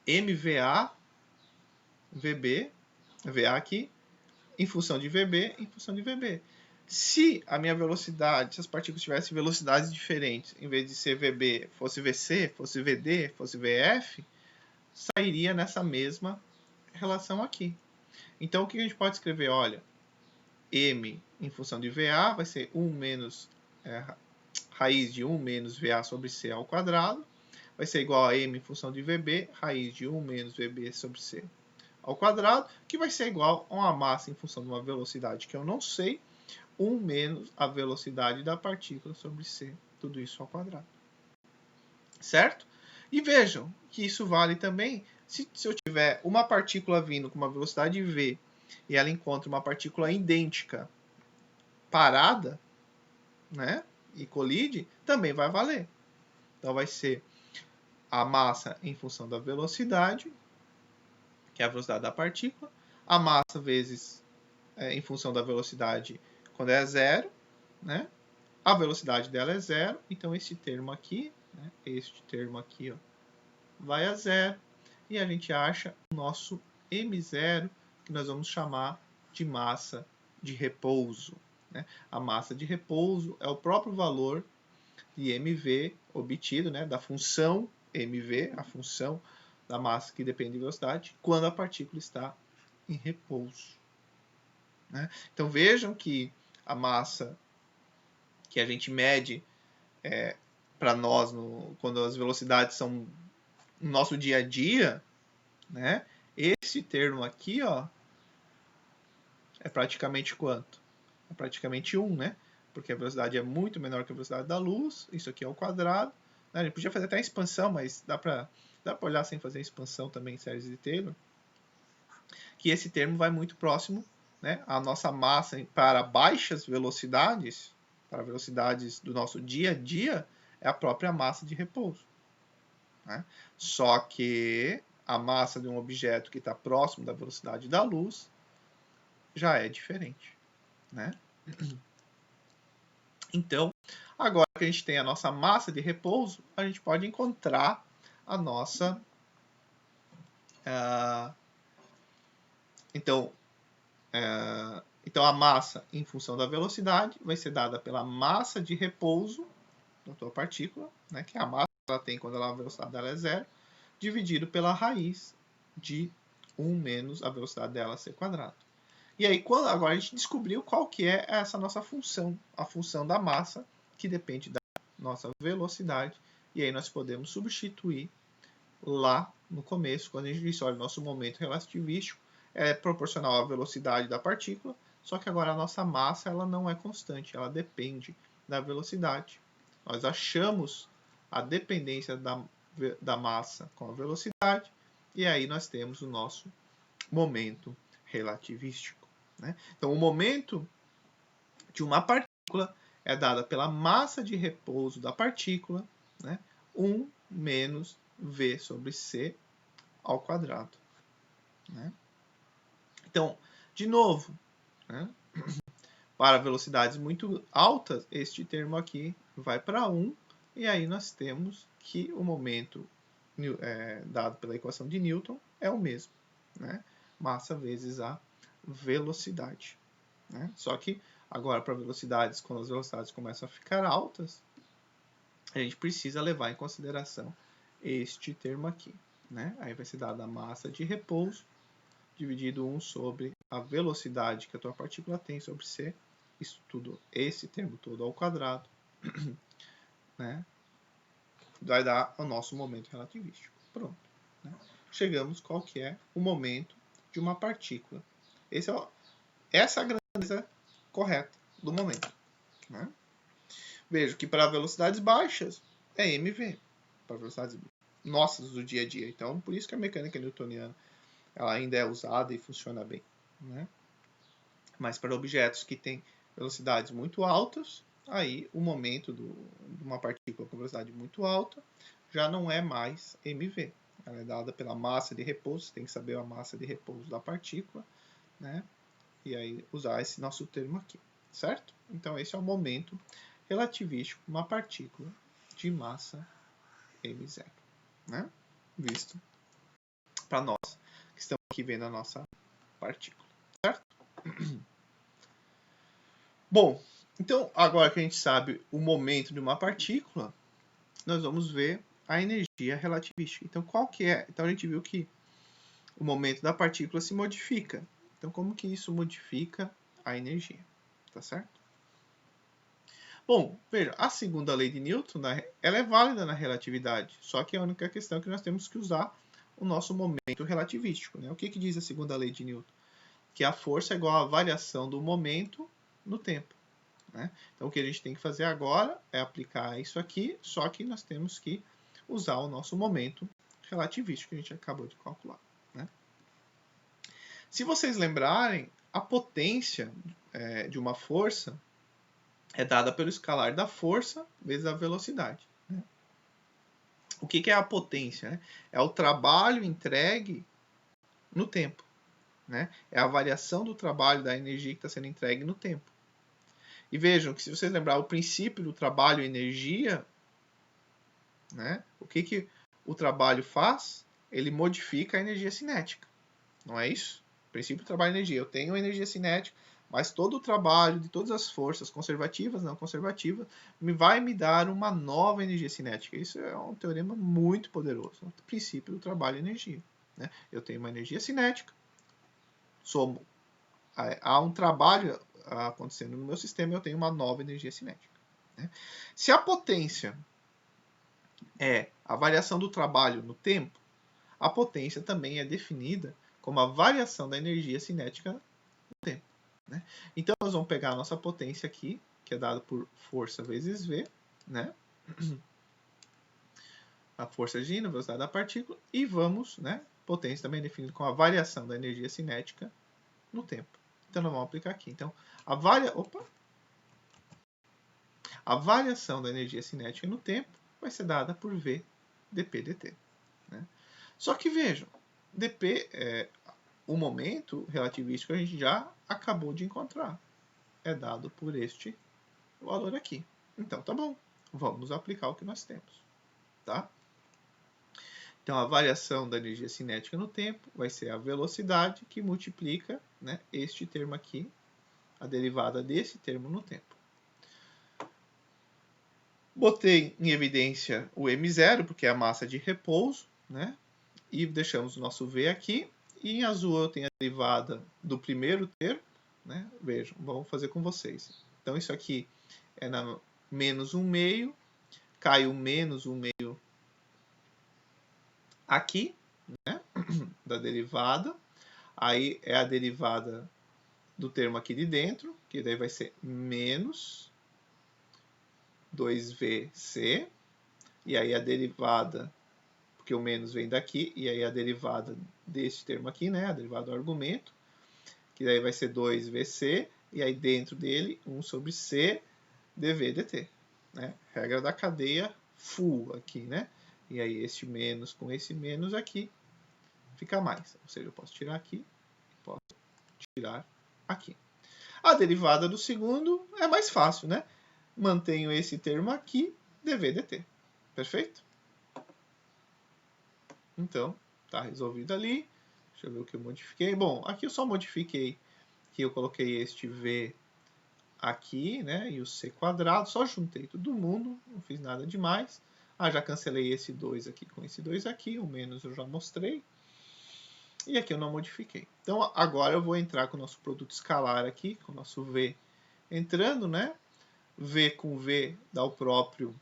MVA, VB, VA aqui, em função de VB, em função de VB. Se a minha velocidade, se as partículas tivessem velocidades diferentes, em vez de ser VB, fosse VC, fosse VD, fosse VF, sairia nessa mesma relação aqui. Então, o que a gente pode escrever? Olha, M em função de VA vai ser 1 menos raiz de 1 menos VA sobre C ao quadrado. Vai ser igual a M em função de VB, raiz de 1 menos VB sobre C ao quadrado, que vai ser igual a uma massa em função de uma velocidade que eu não sei, 1 menos a velocidade da partícula sobre C, tudo isso ao quadrado. Certo? E vejam que isso vale também se eu tiver uma partícula vindo com uma velocidade V e ela encontra uma partícula idêntica parada, né, e colide, também vai valer. Então vai ser a massa em função da velocidade, que é a velocidade da partícula, a massa vezes em função da velocidade quando é zero, né? A velocidade dela é zero, então esse termo aqui, né, este termo aqui, ó, vai a zero, e a gente acha o nosso M0, que nós vamos chamar de massa de repouso. Né? A massa de repouso é o próprio valor de mv obtido, né, da função mv, a função da massa que depende de velocidade, quando a partícula está em repouso. Né? Então vejam que a massa que a gente mede para nós quando as velocidades são no nosso dia a dia, né? Esse termo aqui, ó, é praticamente quanto? É praticamente 1, né? Porque a velocidade é muito menor que a velocidade da luz. Isso aqui é o quadrado. Né? A gente podia fazer até a expansão, mas dá para olhar sem fazer a expansão também em séries de Taylor. Que esse termo vai muito próximo, né? A nossa massa para baixas velocidades, para velocidades do nosso dia a dia, é a própria massa de repouso. Né? Só que a massa de um objeto que está próximo da velocidade da luz já é diferente. Né? Então, agora que a gente tem a nossa massa de repouso, a gente pode encontrar a nossa... Então, a massa em função da velocidade vai ser dada pela massa de repouso da tua partícula, né, que é a massa que ela tem quando a velocidade dela é zero, dividido pela raiz de 1 menos a velocidade dela c quadrado. E aí, agora a gente descobriu qual que é essa nossa função, a função da massa, que depende da nossa velocidade, e aí nós podemos substituir lá no começo, quando a gente disse, olha, nosso momento relativístico é proporcional à velocidade da partícula, só que agora a nossa massa ela não é constante, ela depende da velocidade. Nós achamos a dependência da massa com a velocidade, e aí nós temos o nosso momento relativístico. Né? Então, o momento de uma partícula é dada pela massa de repouso da partícula, né? 1 menos V sobre C ao quadrado. Né? Então, de novo, né? Para velocidades muito altas, este termo aqui vai para 1, e aí nós temos que o momento dado pela equação de Newton é o mesmo, né? Massa vezes a velocidade. Né? Só que agora para velocidades, quando as velocidades começam a ficar altas, a gente precisa levar em consideração este termo aqui. Né? Aí vai ser dada a massa de repouso dividido 1 sobre a velocidade que a tua partícula tem sobre C, isso tudo, esse termo todo ao quadrado, né? Vai dar o nosso momento relativístico. Pronto. Né? Chegamos qual que é o momento de uma partícula. Essa é a grandeza correta do momento. Né? Vejo que para velocidades baixas é mv, para velocidades nossas do dia a dia. Então, por isso que a mecânica newtoniana ela ainda é usada e funciona bem. Né? Mas para objetos que têm velocidades muito altas, aí o momento de uma partícula com velocidade muito alta já não é mais mv. Ela é dada pela massa de repouso, você tem que saber a massa de repouso da partícula, né? E aí usar esse nosso termo aqui, certo? Então esse é o momento relativístico de uma partícula de massa m0, né? Visto para nós que estamos aqui vendo a nossa partícula, certo? Bom, então agora que a gente sabe o momento de uma partícula, nós vamos ver a energia relativística. Então qual que é? Então a gente viu que o momento da partícula se modifica. Então como que isso modifica a energia? Tá certo? Bom, veja, a segunda lei de Newton, né, ela é válida na relatividade, só que a única questão é que nós temos que usar o nosso momento relativístico. Né? O que diz a segunda lei de Newton? Que a força é igual à variação do momento no tempo. Né? Então, o que a gente tem que fazer agora é aplicar isso aqui, só que nós temos que usar o nosso momento relativístico que a gente acabou de calcular. Né? Se vocês lembrarem, a potência de uma força é dada pelo escalar da força vezes a velocidade. Né? O que é a potência? Né? É o trabalho entregue no tempo. Né? É a variação do trabalho da energia que está sendo entregue no tempo. E vejam que se vocês lembrar o princípio do trabalho e energia, né? O que o trabalho faz? Ele modifica a energia cinética. Não é isso? O princípio do trabalho e energia. Eu tenho energia cinética, mas todo o trabalho de todas as forças, conservativas, não conservativas, vai me dar uma nova energia cinética. Isso é um teorema muito poderoso. É o princípio do trabalho e energia. Né? Eu tenho uma energia cinética, há um trabalho acontecendo no meu sistema, eu tenho uma nova energia cinética. Né? Se a potência é a variação do trabalho no tempo, a potência também é definida como a variação da energia cinética no tempo. Né? Então, nós vamos pegar a nossa potência aqui, que é dada por força vezes V, né? A força G na velocidade da partícula, e vamos, né? Potência também é definida como a variação da energia cinética no tempo. Então, nós vamos aplicar aqui. Então, a variação da energia cinética no tempo vai ser dada por V dp dt. Né? Só que vejam, dp, o momento relativístico a gente já acabou de encontrar. É dado por este valor aqui. Então, tá bom. Vamos aplicar o que nós temos. Tá? Então, a variação da energia cinética no tempo vai ser a velocidade que multiplica, né, este termo aqui, a derivada desse termo no tempo. Botei em evidência o m0, porque é a massa de repouso, né? E deixamos o nosso V aqui. E em azul eu tenho a derivada do primeiro termo, né? Vejam, vamos fazer com vocês. Então isso aqui é na menos 1 meio, cai o menos 1 meio aqui, né? Da derivada. Aí é a derivada do termo aqui de dentro, que daí vai ser menos 2VC. E aí a derivada, porque o menos vem daqui, e aí a derivada desse termo aqui, né? A derivada do argumento, que daí vai ser 2VC, e aí dentro dele 1 sobre C dV dt. Né? Regra da cadeia full aqui, né? E aí este menos com esse menos aqui fica mais. Ou seja, eu posso tirar aqui, posso tirar aqui. A derivada do segundo é mais fácil, né? Mantenho esse termo aqui, dv dt. Perfeito? Então, está resolvido ali. Deixa eu ver o que eu modifiquei. Bom, aqui eu só modifiquei que eu coloquei este v aqui, né? E o c quadrado. Só juntei todo mundo, não fiz nada demais. Ah, já cancelei esse 2 aqui com esse 2 aqui. O menos eu já mostrei. E aqui eu não modifiquei. Então, agora eu vou entrar com o nosso produto escalar aqui, com o nosso v entrando, né? V com V dá o próprio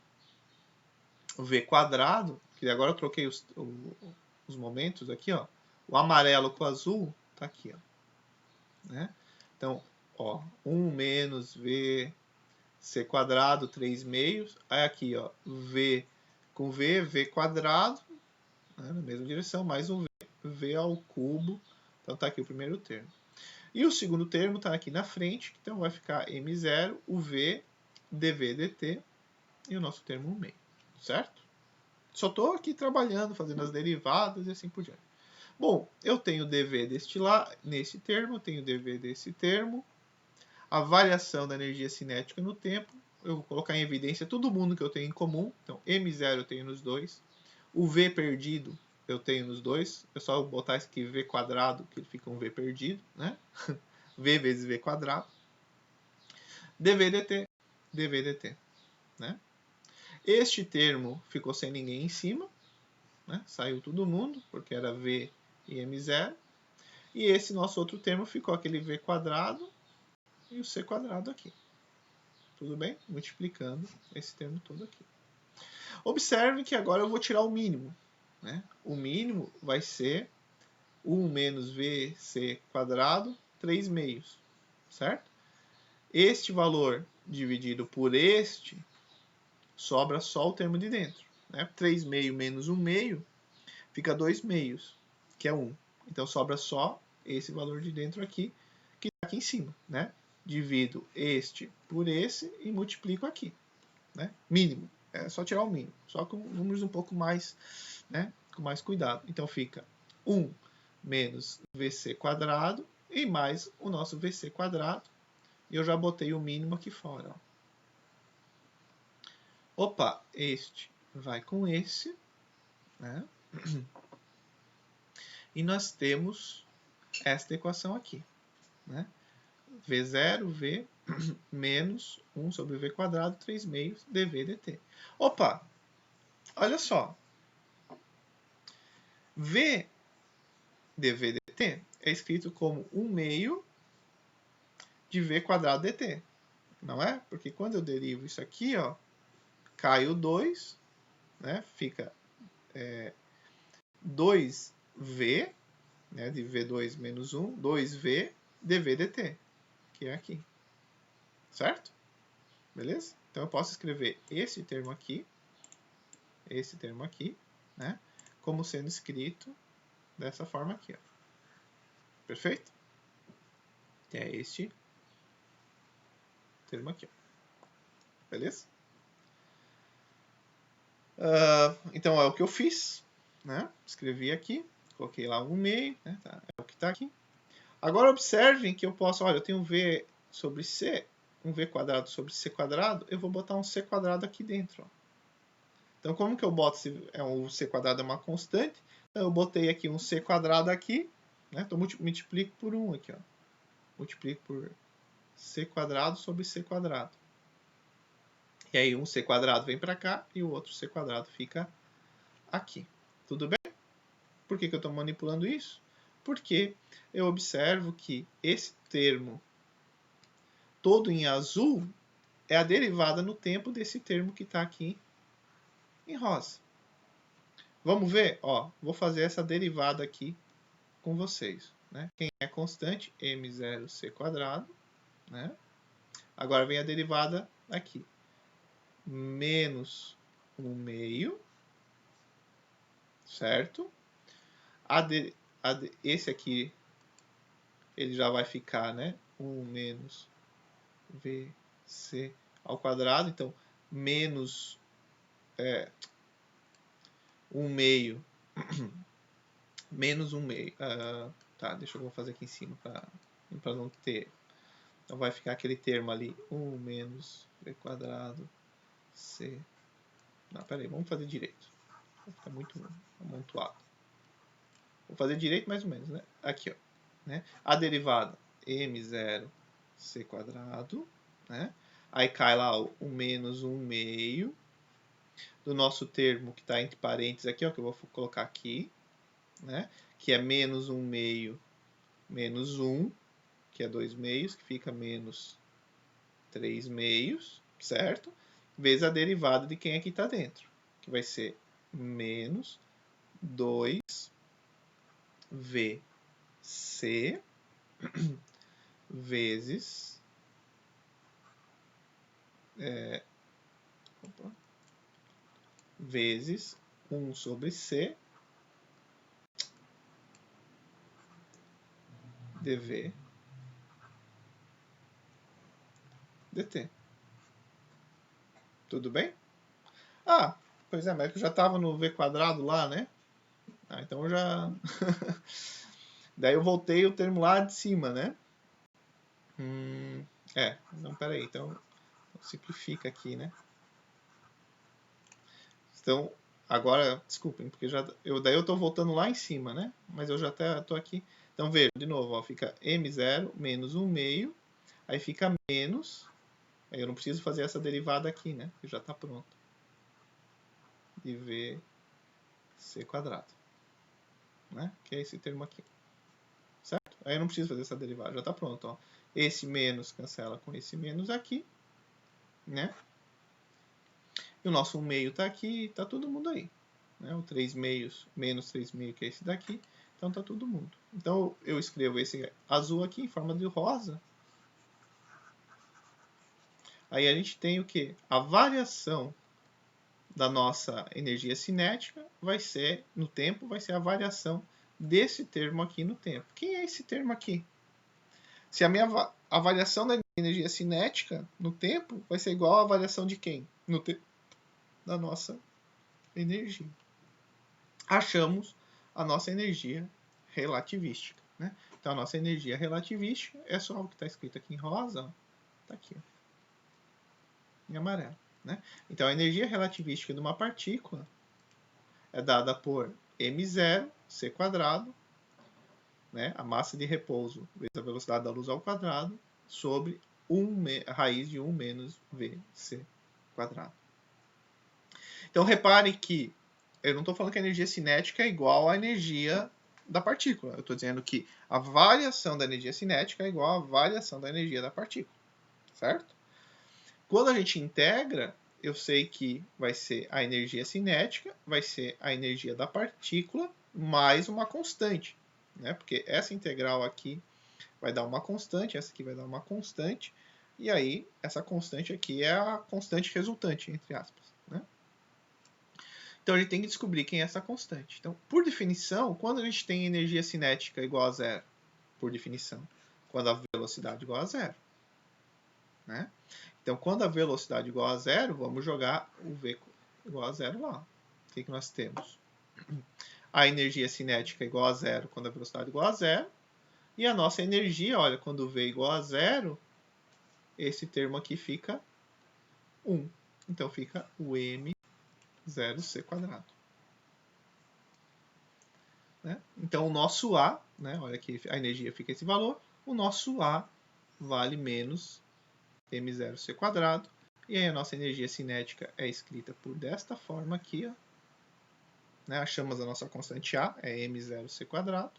V quadrado, que agora eu troquei os momentos aqui, ó. O amarelo com o azul tá aqui, ó. Né? Então, ó, 1 menos V C quadrado, 3 meios. Aí aqui, ó, V com V, V quadrado, né, na mesma direção, mais um V, V ao cubo. Então tá aqui o primeiro termo. E o segundo termo está aqui na frente, então vai ficar M0, o V, dV dt, e o nosso termo meio, certo? Só estou aqui trabalhando, fazendo as derivadas e assim por diante. Bom, eu tenho dV nesse termo, eu tenho dV desse termo, a variação da energia cinética no tempo, eu vou colocar em evidência todo mundo que eu tenho em comum, então M0 eu tenho nos dois, o V perdido eu tenho nos dois, é só botar isso aqui V quadrado, que fica um V perdido, né? V vezes V quadrado, dV dt, dV dt, né? Este termo ficou sem ninguém em cima, né? Saiu todo mundo, porque era V e M0. E esse nosso outro termo ficou aquele V quadrado e o C quadrado aqui. Tudo bem? Multiplicando esse termo todo aqui. Observe que agora eu vou tirar o mínimo. Né? O mínimo vai ser 1 menos VC quadrado, 3 meios. Certo? Este valor dividido por este, sobra só o termo de dentro. Né? 3 meio menos 1 meio, fica 2 meios, que é 1. Então sobra só esse valor de dentro aqui, que está aqui em cima. Né? Divido este por esse e multiplico aqui. Né? Mínimo. É só tirar o mínimo. Só com números um pouco mais, né? Com mais cuidado. Então fica 1 menos VC quadrado e mais o nosso VC quadrado. E eu já botei o mínimo aqui fora. Ó. Opa, este vai com esse. Né? E nós temos esta equação aqui. Né? V0, V menos 1 sobre V quadrado, 3 meios, dV dt. Opa, olha só. V dV dt é escrito como 1 meio de V quadrado dt. Não é? Porque quando eu derivo isso aqui, ó, cai o 2, né? Fica 2V, né? De V2 menos 1, 2V dV dt, que é aqui. Certo? Beleza? Então eu posso escrever esse termo aqui, né? Como sendo escrito dessa forma aqui, ó. Perfeito? Que é este termo aqui, ó. Beleza? Então é o que eu fiz, né? Escrevi aqui, coloquei lá 1 meio, né? É o que está aqui. Agora observem que eu posso, olha, eu tenho V sobre C, um V quadrado sobre C quadrado, eu vou botar um C quadrado aqui dentro. Ó. Então como que eu boto o C quadrado é uma constante, então eu botei aqui um C quadrado aqui, né? Então multiplico por 1 aqui, ó. Multiplico por C quadrado sobre C quadrado. E aí um C quadrado vem para cá e o outro C quadrado fica aqui. Tudo bem? Por que eu estou manipulando isso? Porque eu observo que esse termo todo em azul é a derivada no tempo desse termo que está aqui em rosa. Vamos ver? Ó, vou fazer essa derivada aqui com vocês. Né? Quem é constante? M0C quadrado. Né? Agora vem a derivada aqui. Menos 1 meio. Certo? Esse aqui, ele já vai ficar, né? 1 menos VC ao quadrado. Então, menos 1 meio. Menos 1 meio. Tá, deixa eu fazer aqui em cima para para não ter. Então vai ficar aquele termo ali, 1 menos v quadrado c. Não, peraí, vamos fazer direito. Vai ficar muito amontoado. Vou fazer direito mais ou menos, né? Aqui, ó. Né? A derivada m0 c quadrado, né? Aí cai lá o menos 1 meio do nosso termo que está entre parênteses aqui, ó, que eu vou colocar aqui, né? Que é menos 1 meio menos 1, que é 2 meios, que fica menos 3 meios, certo? Vezes a derivada de quem aqui está dentro, que vai ser menos 2vc vezes vezes 1 sobre c dv dt. Tudo bem? Ah, pois é, mas eu já estava no v quadrado lá, né? Ah, então eu já... Daí eu voltei o termo lá de cima, né? Não, peraí, então simplifica aqui, né? Então, agora, desculpem, porque daí eu estou voltando lá em cima, né? Mas eu já até estou aqui. Então, veja, de novo, ó, fica m0 menos 1 meio, aí fica menos, aí eu não preciso fazer essa derivada aqui, né? Que já está pronto. De vc quadrado, né? Que é esse termo aqui, certo? Aí eu não preciso fazer essa derivada, já está pronto, ó. Esse menos cancela com esse menos aqui, né? E o nosso 1 meio está aqui, está todo mundo aí. Né? O 3 meios menos 3 meios, que é esse daqui. Então está todo mundo. Então eu escrevo esse azul aqui em forma de rosa. Aí a gente tem o quê? A variação da nossa energia cinética vai ser, no tempo, vai ser a variação desse termo aqui no tempo. Quem é esse termo aqui? Se a variação da energia cinética no tempo vai ser igual à variação de quem? No tempo da nossa energia. Achamos a nossa energia relativística. Né? Então, a nossa energia relativística é só o que está escrito aqui em rosa. Está aqui, ó, em amarelo. Né? Então, a energia relativística de uma partícula é dada por m0, c quadrado, né? A massa de repouso vezes a velocidade da luz ao quadrado, sobre raiz de 1 menos vc quadrado. Então, repare que eu não estou falando que a energia cinética é igual à energia da partícula. Eu estou dizendo que a variação da energia cinética é igual à variação da energia da partícula. Certo? Quando a gente integra, eu sei que vai ser a energia cinética, vai ser a energia da partícula, mais uma constante. Né? Porque essa integral aqui vai dar uma constante, essa aqui vai dar uma constante, e aí essa constante aqui é a constante resultante, entre aspas. Né? Então, a gente tem que descobrir quem é essa constante. Então, por definição, quando a gente tem energia cinética igual a zero? Por definição, quando a velocidade é igual a zero. Né? Então, quando a velocidade é igual a zero, vamos jogar o v igual a zero lá. O que nós temos? A energia cinética é igual a zero quando a velocidade é igual a zero. E a nossa energia, olha, quando v é igual a zero, esse termo aqui fica 1. Então, fica o m0c quadrado. Né? Então, o nosso A, né, olha aqui, a energia fica esse valor, o nosso A vale menos m0c quadrado, e aí a nossa energia cinética é escrita por desta forma aqui, ó. Né, achamos a nossa constante A, é m0c quadrado.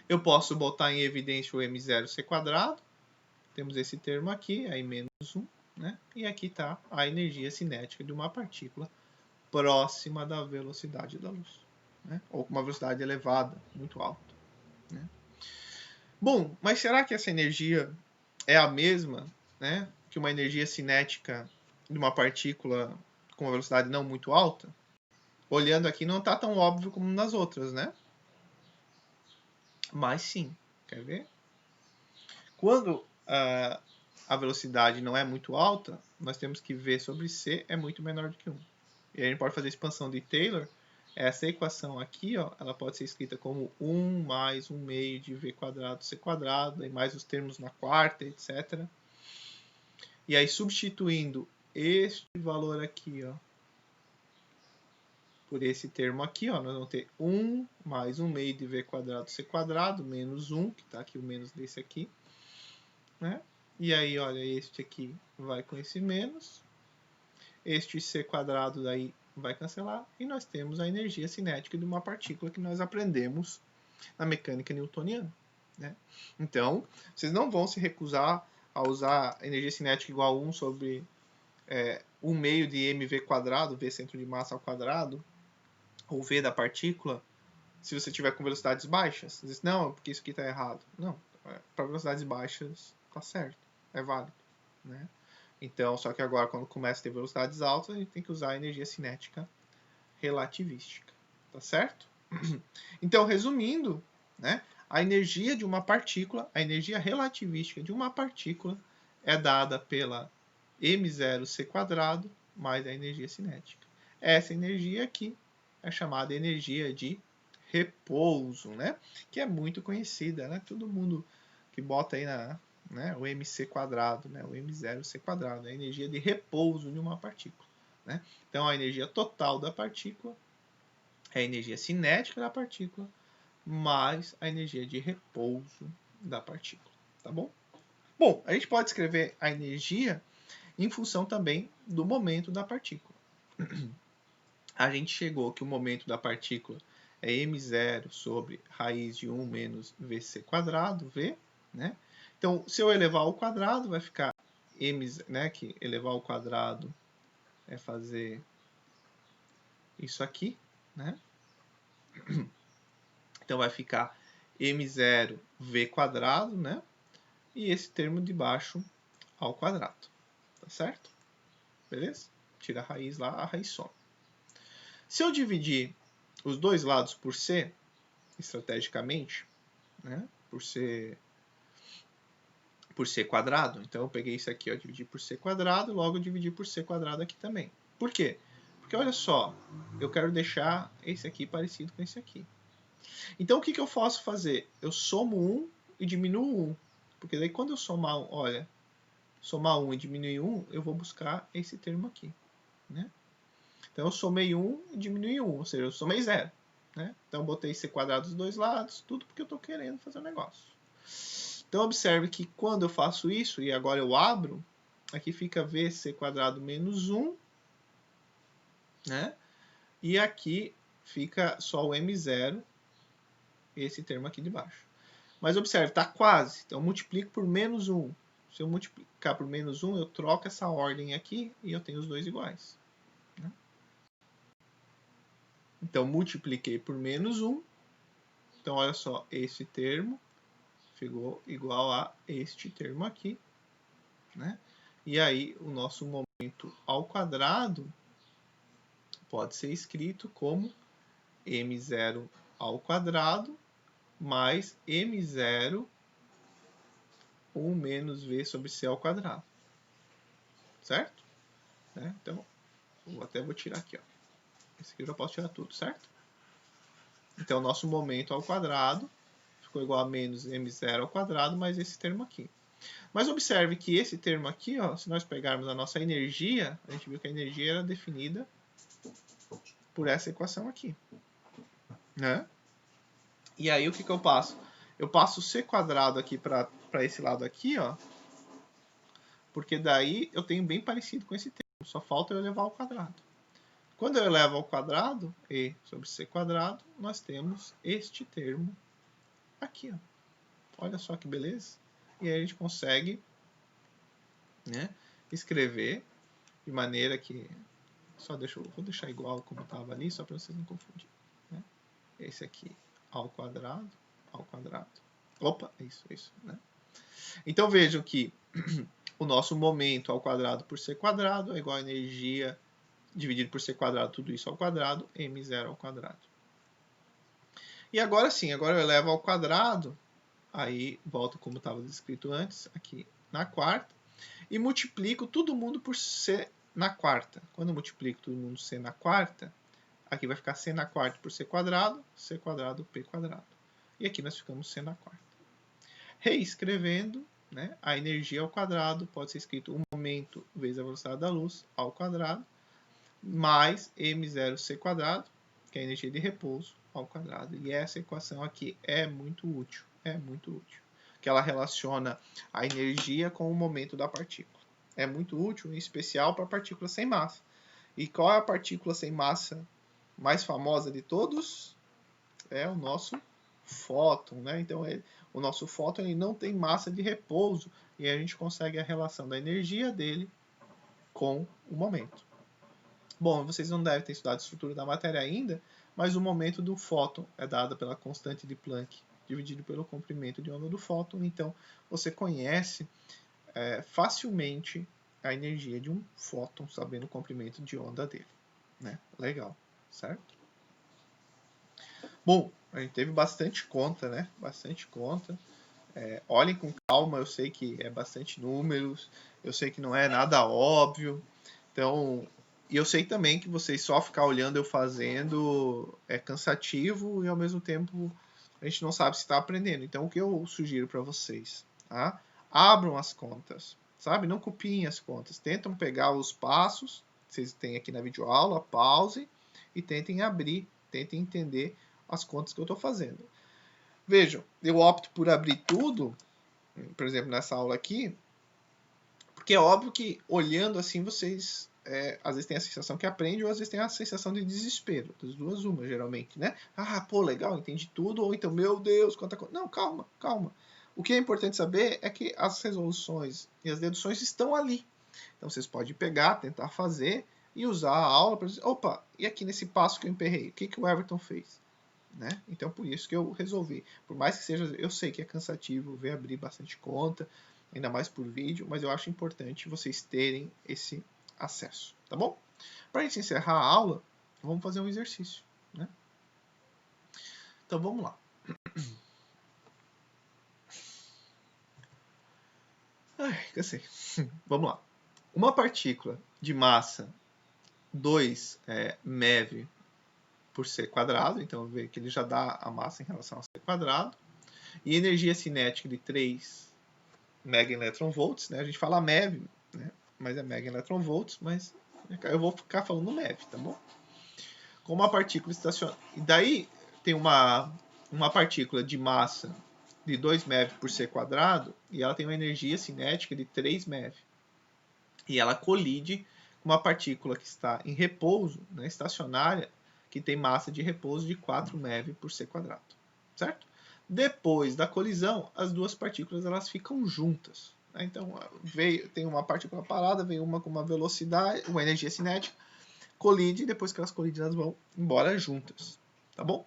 Eu posso botar em evidência o m0c quadrado, temos esse termo aqui, aí menos 1, né, e aqui está a energia cinética de uma partícula próxima da velocidade da luz. Né? Ou com uma velocidade elevada, muito alta. Né? Bom, mas será que essa energia é a mesma, né, que uma energia cinética de uma partícula com uma velocidade não muito alta? Olhando aqui não está tão óbvio como nas outras, né? Mas sim, quer ver? Quando a velocidade não é muito alta, nós temos que V sobre C é muito menor do que 1. E aí a gente pode fazer a expansão de Taylor Essa equação aqui, ó, ela pode ser escrita como 1 mais 1 meio de v quadrado c quadrado, e mais os termos na quarta, etc. E aí, substituindo este valor aqui, ó, por esse termo aqui, ó, nós vamos ter 1 mais 1 meio de v quadrado c quadrado, menos 1, que está aqui o menos desse aqui, né? E aí, olha, este aqui vai com esse menos, este c quadrado daí vai cancelar, e nós temos a energia cinética de uma partícula que nós aprendemos na mecânica newtoniana, né? Então, vocês não vão se recusar a usar energia cinética igual a 1 sobre 1 meio de mv quadrado, v centro de massa ao quadrado, ou v da partícula, se você tiver com velocidades baixas. Você diz, não, porque isso aqui está errado. Não, para velocidades baixas está certo, é válido, né? Então, só que agora, quando começa a ter velocidades altas, a gente tem que usar a energia cinética relativística, tá certo? Então, resumindo, né, a energia de uma partícula, a energia relativística de uma partícula é dada pela m0c² mais a energia cinética. Essa energia aqui é chamada energia de repouso, né? Que é muito conhecida, né? Todo mundo que bota aí né, o mc², né, o m0c², é a energia de repouso de uma partícula, né? Então, a energia total da partícula é a energia cinética da partícula mais a energia de repouso da partícula, tá bom? Bom, a gente pode escrever a energia em função também do momento da partícula. A gente chegou que o momento da partícula é m0 sobre raiz de 1 menos vc², v, né? Então, se eu elevar ao quadrado, vai ficar m, né, que elevar ao quadrado é fazer isso aqui, né? Então, vai ficar m0 v², né? E esse termo de baixo ao quadrado, tá certo? Beleza? Tira a raiz lá, a raiz some. Se eu dividir os dois lados por c, estrategicamente, né, por c quadrado, então eu peguei isso aqui, ó, dividi por c², logo eu dividi por c² aqui também. Por quê? Porque olha só, eu quero deixar esse aqui parecido com esse aqui. Então o que eu posso fazer? Eu somo 1 e diminuo 1. Porque daí quando eu somar, olha, somar 1 e diminuir 1, eu vou buscar esse termo aqui, né? Então eu somei 1 e diminui 1, ou seja, eu somei 0. Né? Então eu botei c² dos dois lados, tudo porque eu estou querendo fazer um negócio. Então observe que quando eu faço isso, e agora eu abro, aqui fica vc² menos 1, né? E aqui fica só o m0, esse termo aqui de baixo. Mas observe, está quase, então eu multiplico por menos 1. Se eu multiplicar por menos 1, eu troco essa ordem aqui e eu tenho os dois iguais. Né? Então, multipliquei por menos 1. Então, olha só, esse termo ficou igual a este termo aqui. Né? E aí, o nosso momento ao quadrado pode ser escrito como m0 ao quadrado mais m0 1 menos v sobre c ao quadrado. Certo? Né? Então, até vou tirar aqui. Ó. Esse aqui eu já posso tirar tudo, certo? Então, nosso momento ao quadrado ficou igual a menos m0 ao quadrado mais esse termo aqui. Mas observe que esse termo aqui, ó, se nós pegarmos a nossa energia, a gente viu que a energia era definida por essa equação aqui. Né? E aí, o que eu passo? Eu passo o c² aqui para esse lado aqui, ó, porque daí eu tenho bem parecido com esse termo. Só falta eu elevar ao quadrado. Quando eu elevo ao quadrado, e sobre c², nós temos este termo aqui. Ó. Olha só que beleza. E aí a gente consegue, né, escrever de maneira que... vou deixar igual como estava ali, só para vocês não confundirem. Né? Esse aqui ao quadrado. Opa, isso. Né? Então vejam que o nosso momento ao quadrado por c² é igual a energia dividido por c², tudo isso ao quadrado, m0 ao quadrado. E agora sim, agora eu elevo ao quadrado, aí volto como estava descrito antes, aqui na quarta, e multiplico todo mundo por c na quarta. Quando eu multiplico todo mundo c na quarta, aqui vai ficar c na quarta por c quadrado, p quadrado. E aqui nós ficamos c na quarta. Reescrevendo, né, a energia ao quadrado pode ser escrito o momento vezes a velocidade da luz ao quadrado, mais m0c quadrado, que é a energia de repouso, ao quadrado. E essa equação aqui é muito útil, que ela relaciona a energia com o momento da partícula. É muito útil, em especial para partículas sem massa. E qual é a partícula sem massa mais famosa de todos? É o nosso fóton, né? Então, o nosso fóton ele não tem massa de repouso e a gente consegue a relação da energia dele com o momento. Bom, vocês não devem ter estudado a estrutura da matéria ainda, mas o momento do fóton é dado pela constante de Planck dividido pelo comprimento de onda do fóton. Então, você conhece facilmente a energia de um fóton, sabendo o comprimento de onda dele. Né? Legal, certo? Bom, a gente teve bastante conta, né? Bastante conta. Olhem com calma, eu sei que é bastante números, eu sei que não é nada óbvio. Então, e eu sei também que vocês só ficar olhando eu fazendo é cansativo e ao mesmo tempo a gente não sabe se está aprendendo. Então, o que eu sugiro para vocês? Tá? Abram as contas, sabe? Não copiem as contas. Tentam pegar os passos que vocês têm aqui na videoaula, pause e tentem abrir, tentem entender as contas que eu estou fazendo. Vejam, eu opto por abrir tudo, por exemplo, nessa aula aqui, porque é óbvio que olhando assim vocês às vezes tem a sensação que aprende ou às vezes tem a sensação de desespero. Das duas uma, geralmente, né? Ah, pô, legal, entendi tudo. Ou então, meu Deus, quanta coisa. Não, calma, calma. O que é importante saber é que as resoluções e as deduções estão ali. Então vocês podem pegar, tentar fazer e usar a aula para dizer, opa, e aqui nesse passo que eu emperrei, o que o Everton fez? Né? Então por isso que eu resolvi. Por mais que seja, eu sei que é cansativo ver abrir bastante conta, ainda mais por vídeo, mas eu acho importante vocês terem esse acesso, tá bom? Para a gente encerrar a aula, vamos fazer um exercício, né? Então vamos lá. Ai, cansei. Vamos lá. Uma partícula de massa 2 MeV por c quadrado, então vê que ele já dá a massa em relação a c quadrado, e energia cinética de 3 megaelectronvolts, né? A gente fala MeV, né? Mas é megaelectronvolts, mas eu vou ficar falando MeV, tá bom? Com uma partícula estacionária. E daí tem uma partícula de massa de 2 MeV por c quadrado e ela tem uma energia cinética de 3 MeV. E ela colide com uma partícula que está em repouso, né, estacionária, que tem massa de repouso de 4 MeV por c quadrado. Certo? Depois da colisão, as duas partículas elas ficam juntas. Né? Então, tem uma partícula parada, vem uma com uma velocidade, uma energia cinética, colide, e depois que elas colidem, elas vão embora juntas. Tá bom?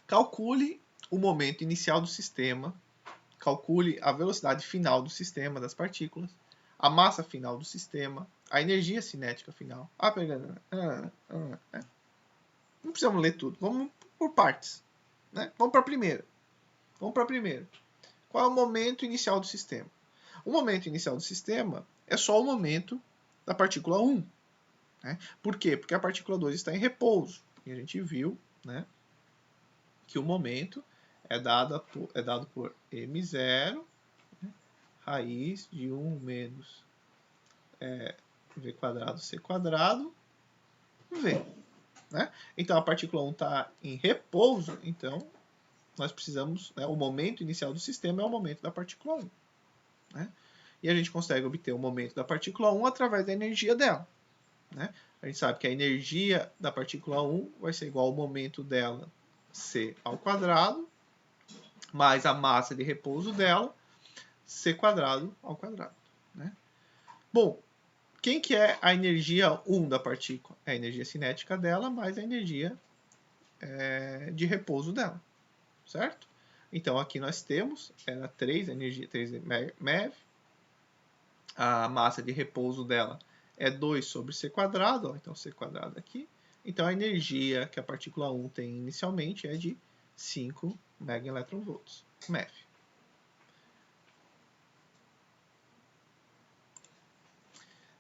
Calcule o momento inicial do sistema, calcule a velocidade final do sistema das partículas, a massa final do sistema, a energia cinética final. Não precisamos ler tudo, vamos por partes. Né? Vamos para a primeira. Qual é o momento inicial do sistema? O momento inicial do sistema é só o momento da partícula 1. Né? Por quê? Porque a partícula 2 está em repouso. E a gente viu, né, que o momento é dado por m0, né, raiz de 1 menos v quadrado c quadrado, v. Né? Então a partícula 1 está em repouso, então nós precisamos, né, o momento inicial do sistema é o momento da partícula 1. Né? E a gente consegue obter o momento da partícula 1 através da energia dela. Né? A gente sabe que a energia da partícula 1 vai ser igual ao momento dela, c ao quadrado, mais a massa de repouso dela, c quadrado ao quadrado. Né? Bom, quem que é a energia 1 da partícula? É a energia cinética dela mais a energia de repouso dela. Certo? Então aqui nós temos, era 3, a energia 3 MeV, a massa de repouso dela é 2 sobre c quadrado, ó, então c quadrado aqui. Então a energia que a partícula 1 tem inicialmente é de 5 megaelectronvolts, MeV.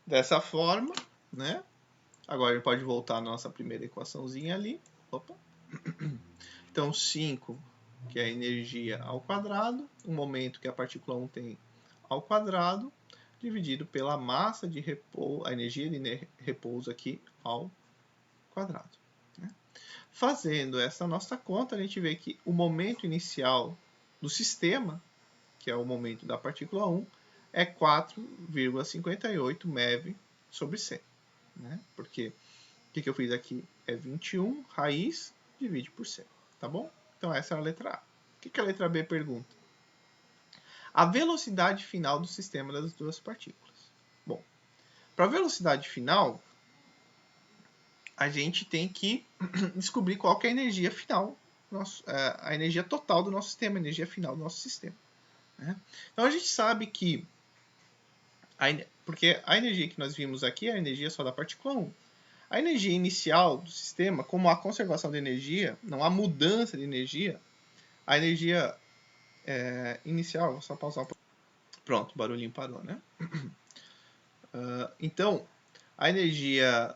Dessa forma, né, Agora ele pode voltar à nossa primeira equaçãozinha ali. Opa. Então 5, que é a energia ao quadrado, o momento que a partícula 1 tem ao quadrado, dividido pela massa de repouso, a energia de repouso aqui ao quadrado. Fazendo essa nossa conta, a gente vê que o momento inicial do sistema, que é o momento da partícula 1, é 4,58 MeV sobre C. Né? Porque o que eu fiz aqui é 21, raiz, divide por C. Tá bom? Então essa é a letra A. O que a letra B pergunta? A velocidade final do sistema das duas partículas. Bom, para a velocidade final, a gente tem que descobrir qual que é a energia final, a energia total do nosso sistema, a energia final do nosso sistema. Né? Então a gente sabe que, porque a energia que nós vimos aqui é a energia só da partícula 1. A energia inicial do sistema, como há conservação de energia, não há mudança de energia, a energia inicial, vou só pausar um pouco. Pronto, o barulhinho parou, né? Então, a energia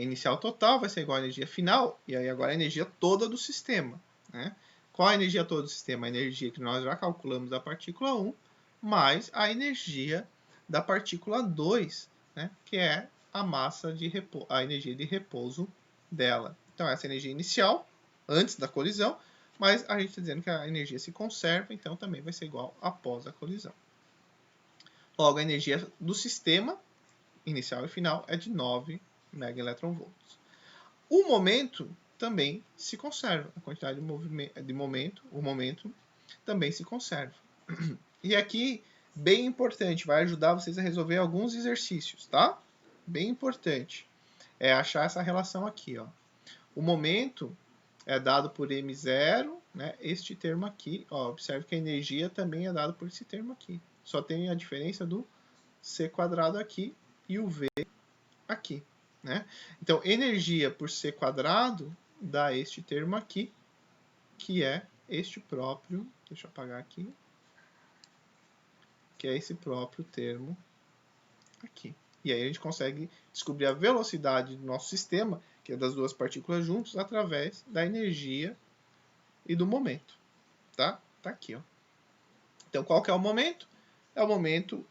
inicial total vai ser igual à energia final, e aí agora a energia toda do sistema. Né? Qual a energia toda do sistema? A energia que nós já calculamos da partícula 1, mais a energia da partícula 2, né? Que é a massa de a energia de repouso dela. Então, essa é a energia inicial, antes da colisão, mas a gente está dizendo que a energia se conserva, então também vai ser igual após a colisão. Logo, a energia do sistema inicial e final é de 9 MeV. O momento também se conserva. A quantidade de momento, o momento também se conserva. E aqui, bem importante, vai ajudar vocês a resolver alguns exercícios, tá? Bem importante. É achar essa relação aqui, ó. O momento é dado por M0, né? Este termo aqui, ó, observe que a energia também é dada por esse termo aqui. Só tem a diferença do C quadrado aqui e o V aqui. Né? Então, energia por C quadrado dá este termo aqui, que é este próprio, deixa eu apagar aqui, que é esse próprio termo aqui. E aí a gente consegue descobrir a velocidade do nosso sistema, que é das duas partículas juntas, através da energia e do momento. Tá? Tá aqui, ó. Então, qual que é o momento? É o momento,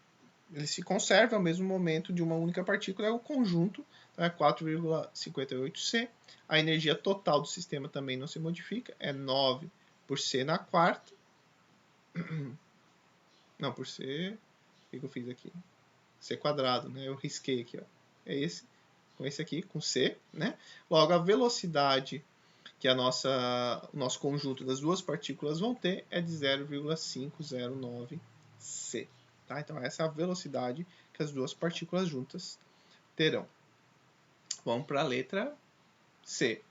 ele se conserva, é o mesmo momento de uma única partícula, é o conjunto, então é 4,58C. A energia total do sistema também não se modifica, é 9 por C na quarta. Não, por C, o que eu fiz aqui? C quadrado, né? Eu risquei aqui, ó. É esse, com esse aqui, com C, né? Logo, a velocidade que o nosso conjunto das duas partículas vão ter é de 0,509C. Tá? Então, essa é a velocidade que as duas partículas juntas terão. Vamos para a letra C.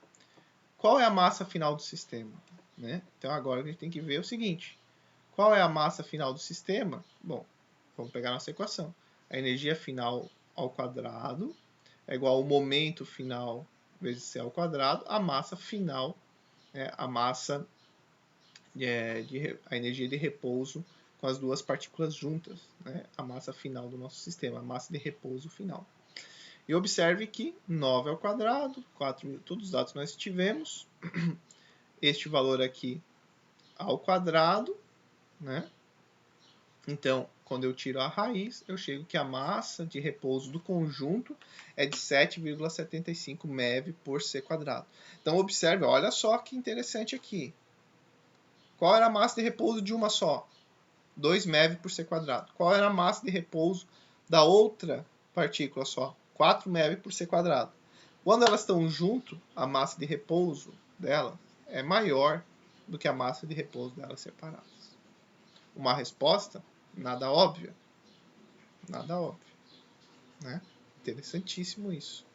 Qual é a massa final do sistema? Né? Então, agora a gente tem que ver o seguinte. Qual é a massa final do sistema? Bom, vamos pegar nossa equação. A energia final ao quadrado é igual ao momento final vezes C ao quadrado. A massa final, a massa a energia de repouso com as duas partículas juntas, né? A massa final do nosso sistema, a massa de repouso final. E observe que 9 ao quadrado, 4.000, todos os dados que nós tivemos, este valor aqui ao quadrado, né? Então, quando eu tiro a raiz, eu chego que a massa de repouso do conjunto é de 7,75 MeV por C quadrado. Então, observe, olha só que interessante aqui. Qual era a massa de repouso de uma só? 2 MeV por C quadrado. Qual era a massa de repouso da outra partícula só? 4 MeV por C quadrado. Quando elas estão junto, a massa de repouso dela é maior do que a massa de repouso delas separadas. Uma resposta nada óbvia. Nada óbvio. Né? Interessantíssimo isso.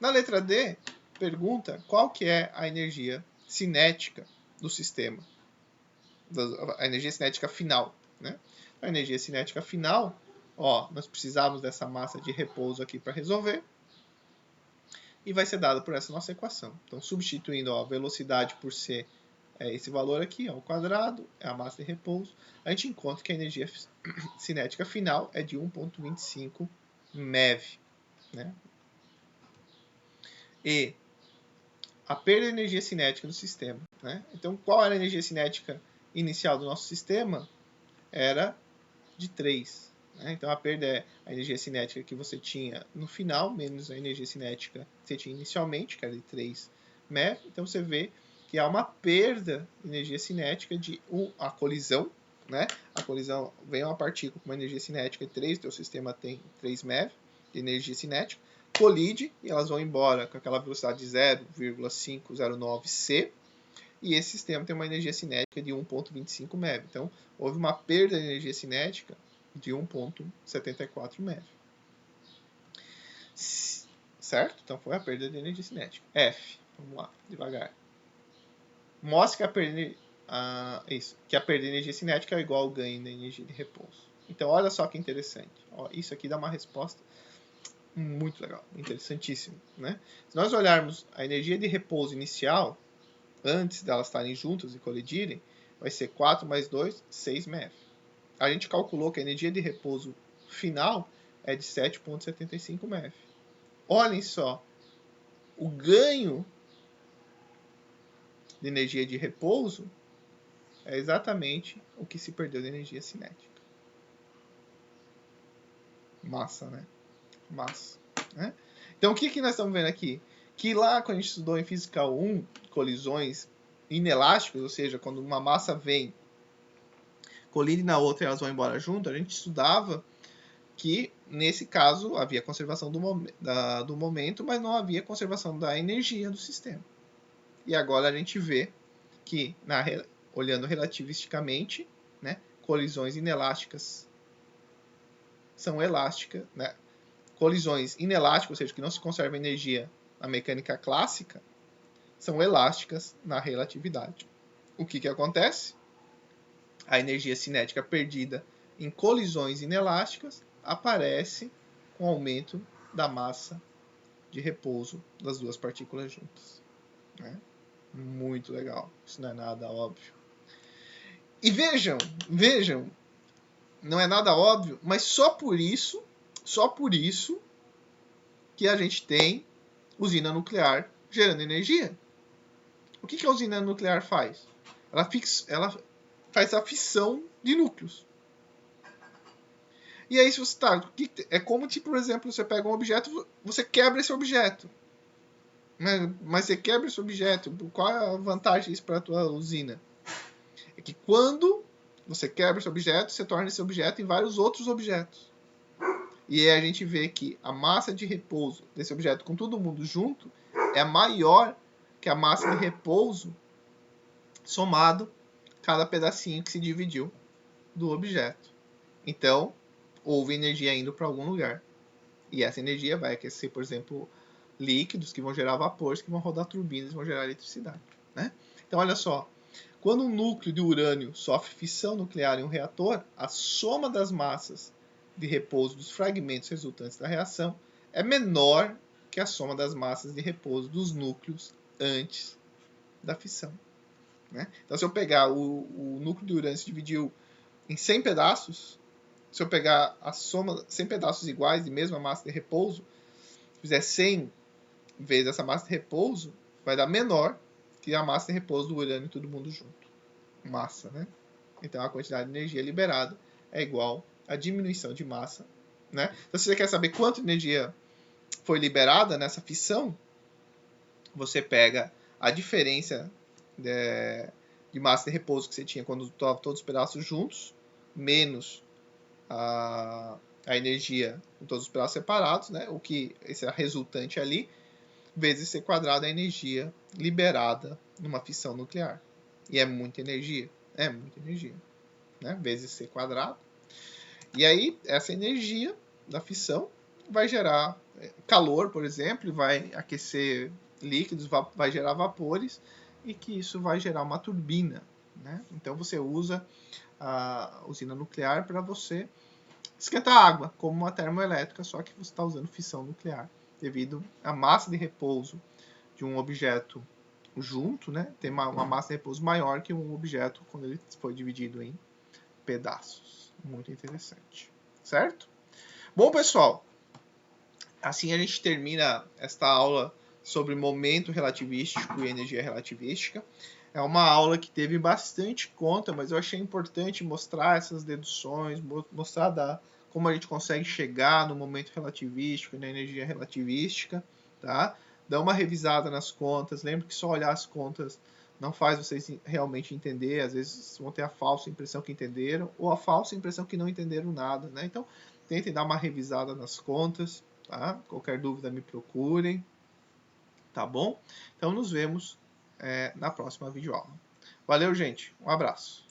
Na letra D, pergunta qual que é a energia cinética do sistema. A energia cinética final. Né? A energia cinética final, ó, nós precisamos dessa massa de repouso aqui para resolver. E vai ser dada por essa nossa equação. Então, substituindo a velocidade por C, esse valor aqui, ao quadrado, é a massa de repouso, a gente encontra que a energia cinética final é de 1,25 MeV. Né? e a perda de energia cinética do sistema, né? Então, qual era a energia cinética inicial do nosso sistema? Era de 3. Né? Então, a perda é a energia cinética que você tinha no final, menos a energia cinética que você tinha inicialmente, que era de 3 MeV. Então, você vê que há uma perda de energia cinética de a colisão. Né? A colisão vem uma partícula com uma energia cinética de 3, teu sistema tem 3 MeV de energia cinética, colide e elas vão embora com aquela velocidade de 0,509 C, e esse sistema tem uma energia cinética de 1,25 MeV. Então, houve uma perda de energia cinética de 1,74 MeV. Certo? Então, foi a perda de energia cinética. F. Vamos lá, devagar. Mostra que a perda, que a perda de energia cinética é igual ao ganho da energia de repouso. Então, olha só que interessante. Ó, isso aqui dá uma resposta muito legal, interessantíssimo. Né? Se nós olharmos a energia de repouso inicial, antes delas estarem juntas e colidirem, vai ser 4 mais 2, 6 MeV. A gente calculou que a energia de repouso final é de 7,75 MeV. Olhem só, o ganho de energia de repouso é exatamente o que se perdeu de energia cinética. Massa, né? Massa. Né? Então, o que nós estamos vendo aqui? Que lá, quando a gente estudou em Física 1, colisões inelásticas, ou seja, quando uma massa vem, colide na outra e elas vão embora junto, a gente estudava que, nesse caso, havia conservação do momento, mas não havia conservação da energia do sistema. E agora a gente vê que, olhando relativisticamente, né, colisões inelásticas são elásticas, né? Colisões inelásticas, ou seja, que não se conserva energia na mecânica clássica, são elásticas na relatividade. O que acontece? A energia cinética perdida em colisões inelásticas aparece com o aumento da massa de repouso das duas partículas juntas. Né? Muito legal. Isso não é nada óbvio. E vejam, não é nada óbvio, mas só por isso que a gente tem usina nuclear gerando energia. O que a usina nuclear faz? Ela faz a fissão de núcleos. E aí, se você é como se, por exemplo, você pega um objeto, você quebra esse objeto. Mas você quebra esse objeto. Qual é a vantagem disso para a tua usina? É que quando você quebra esse objeto, você torna esse objeto em vários outros objetos. E aí a gente vê que a massa de repouso desse objeto com todo mundo junto é maior que a massa de repouso somado cada pedacinho que se dividiu do objeto. Então, houve energia indo para algum lugar. E essa energia vai aquecer, por exemplo, líquidos que vão gerar vapores, que vão rodar turbinas e vão gerar eletricidade. Né? Então, olha só. Quando um núcleo de urânio sofre fissão nuclear em um reator, a soma das massas de repouso dos fragmentos resultantes da reação é menor que a soma das massas de repouso dos núcleos antes da fissão. Né? Então, se eu pegar o núcleo de urânio se dividiu em 100 pedaços, se eu pegar a soma 100 pedaços iguais de mesma massa de repouso, fizer 100 vezes essa massa de repouso, vai dar menor que a massa de repouso do urânio todo mundo junto. Massa, né? Então, a quantidade de energia liberada é igual à diminuição de massa. Né? Então, se você quer saber quanta energia foi liberada nessa fissão, você pega a diferença de massa de repouso que você tinha quando estava todos os pedaços juntos, menos a energia em todos os pedaços separados, né? O que esse é resultante ali, vezes C quadrado é a energia liberada numa fissão nuclear. E é muita energia. É muita energia. Né? Vezes C quadrado. E aí, essa energia da fissão vai gerar calor, por exemplo, e vai aquecer líquidos, vai gerar vapores, e que isso vai gerar uma turbina. Né? Então, você usa a usina nuclear para você esquentar água, como uma termoelétrica, só que você está usando fissão nuclear, devido à massa de repouso de um objeto junto, né? Tem uma massa de repouso maior que um objeto quando ele foi dividido em pedaços. Muito interessante. Certo? Bom, pessoal, assim a gente termina esta aula sobre momento relativístico e energia relativística. É uma aula que teve bastante conta, mas eu achei importante mostrar essas deduções, mostrar como a gente consegue chegar no momento relativístico e na energia relativística, tá? Dá uma revisada nas contas. Lembre que só olhar as contas não faz vocês realmente entender. Às vezes vão ter a falsa impressão que entenderam ou a falsa impressão que não entenderam nada, né? Então, tentem dar uma revisada nas contas, tá? Qualquer dúvida me procurem, tá bom? Então, nos vemos na próxima videoaula. Valeu, gente. Um abraço.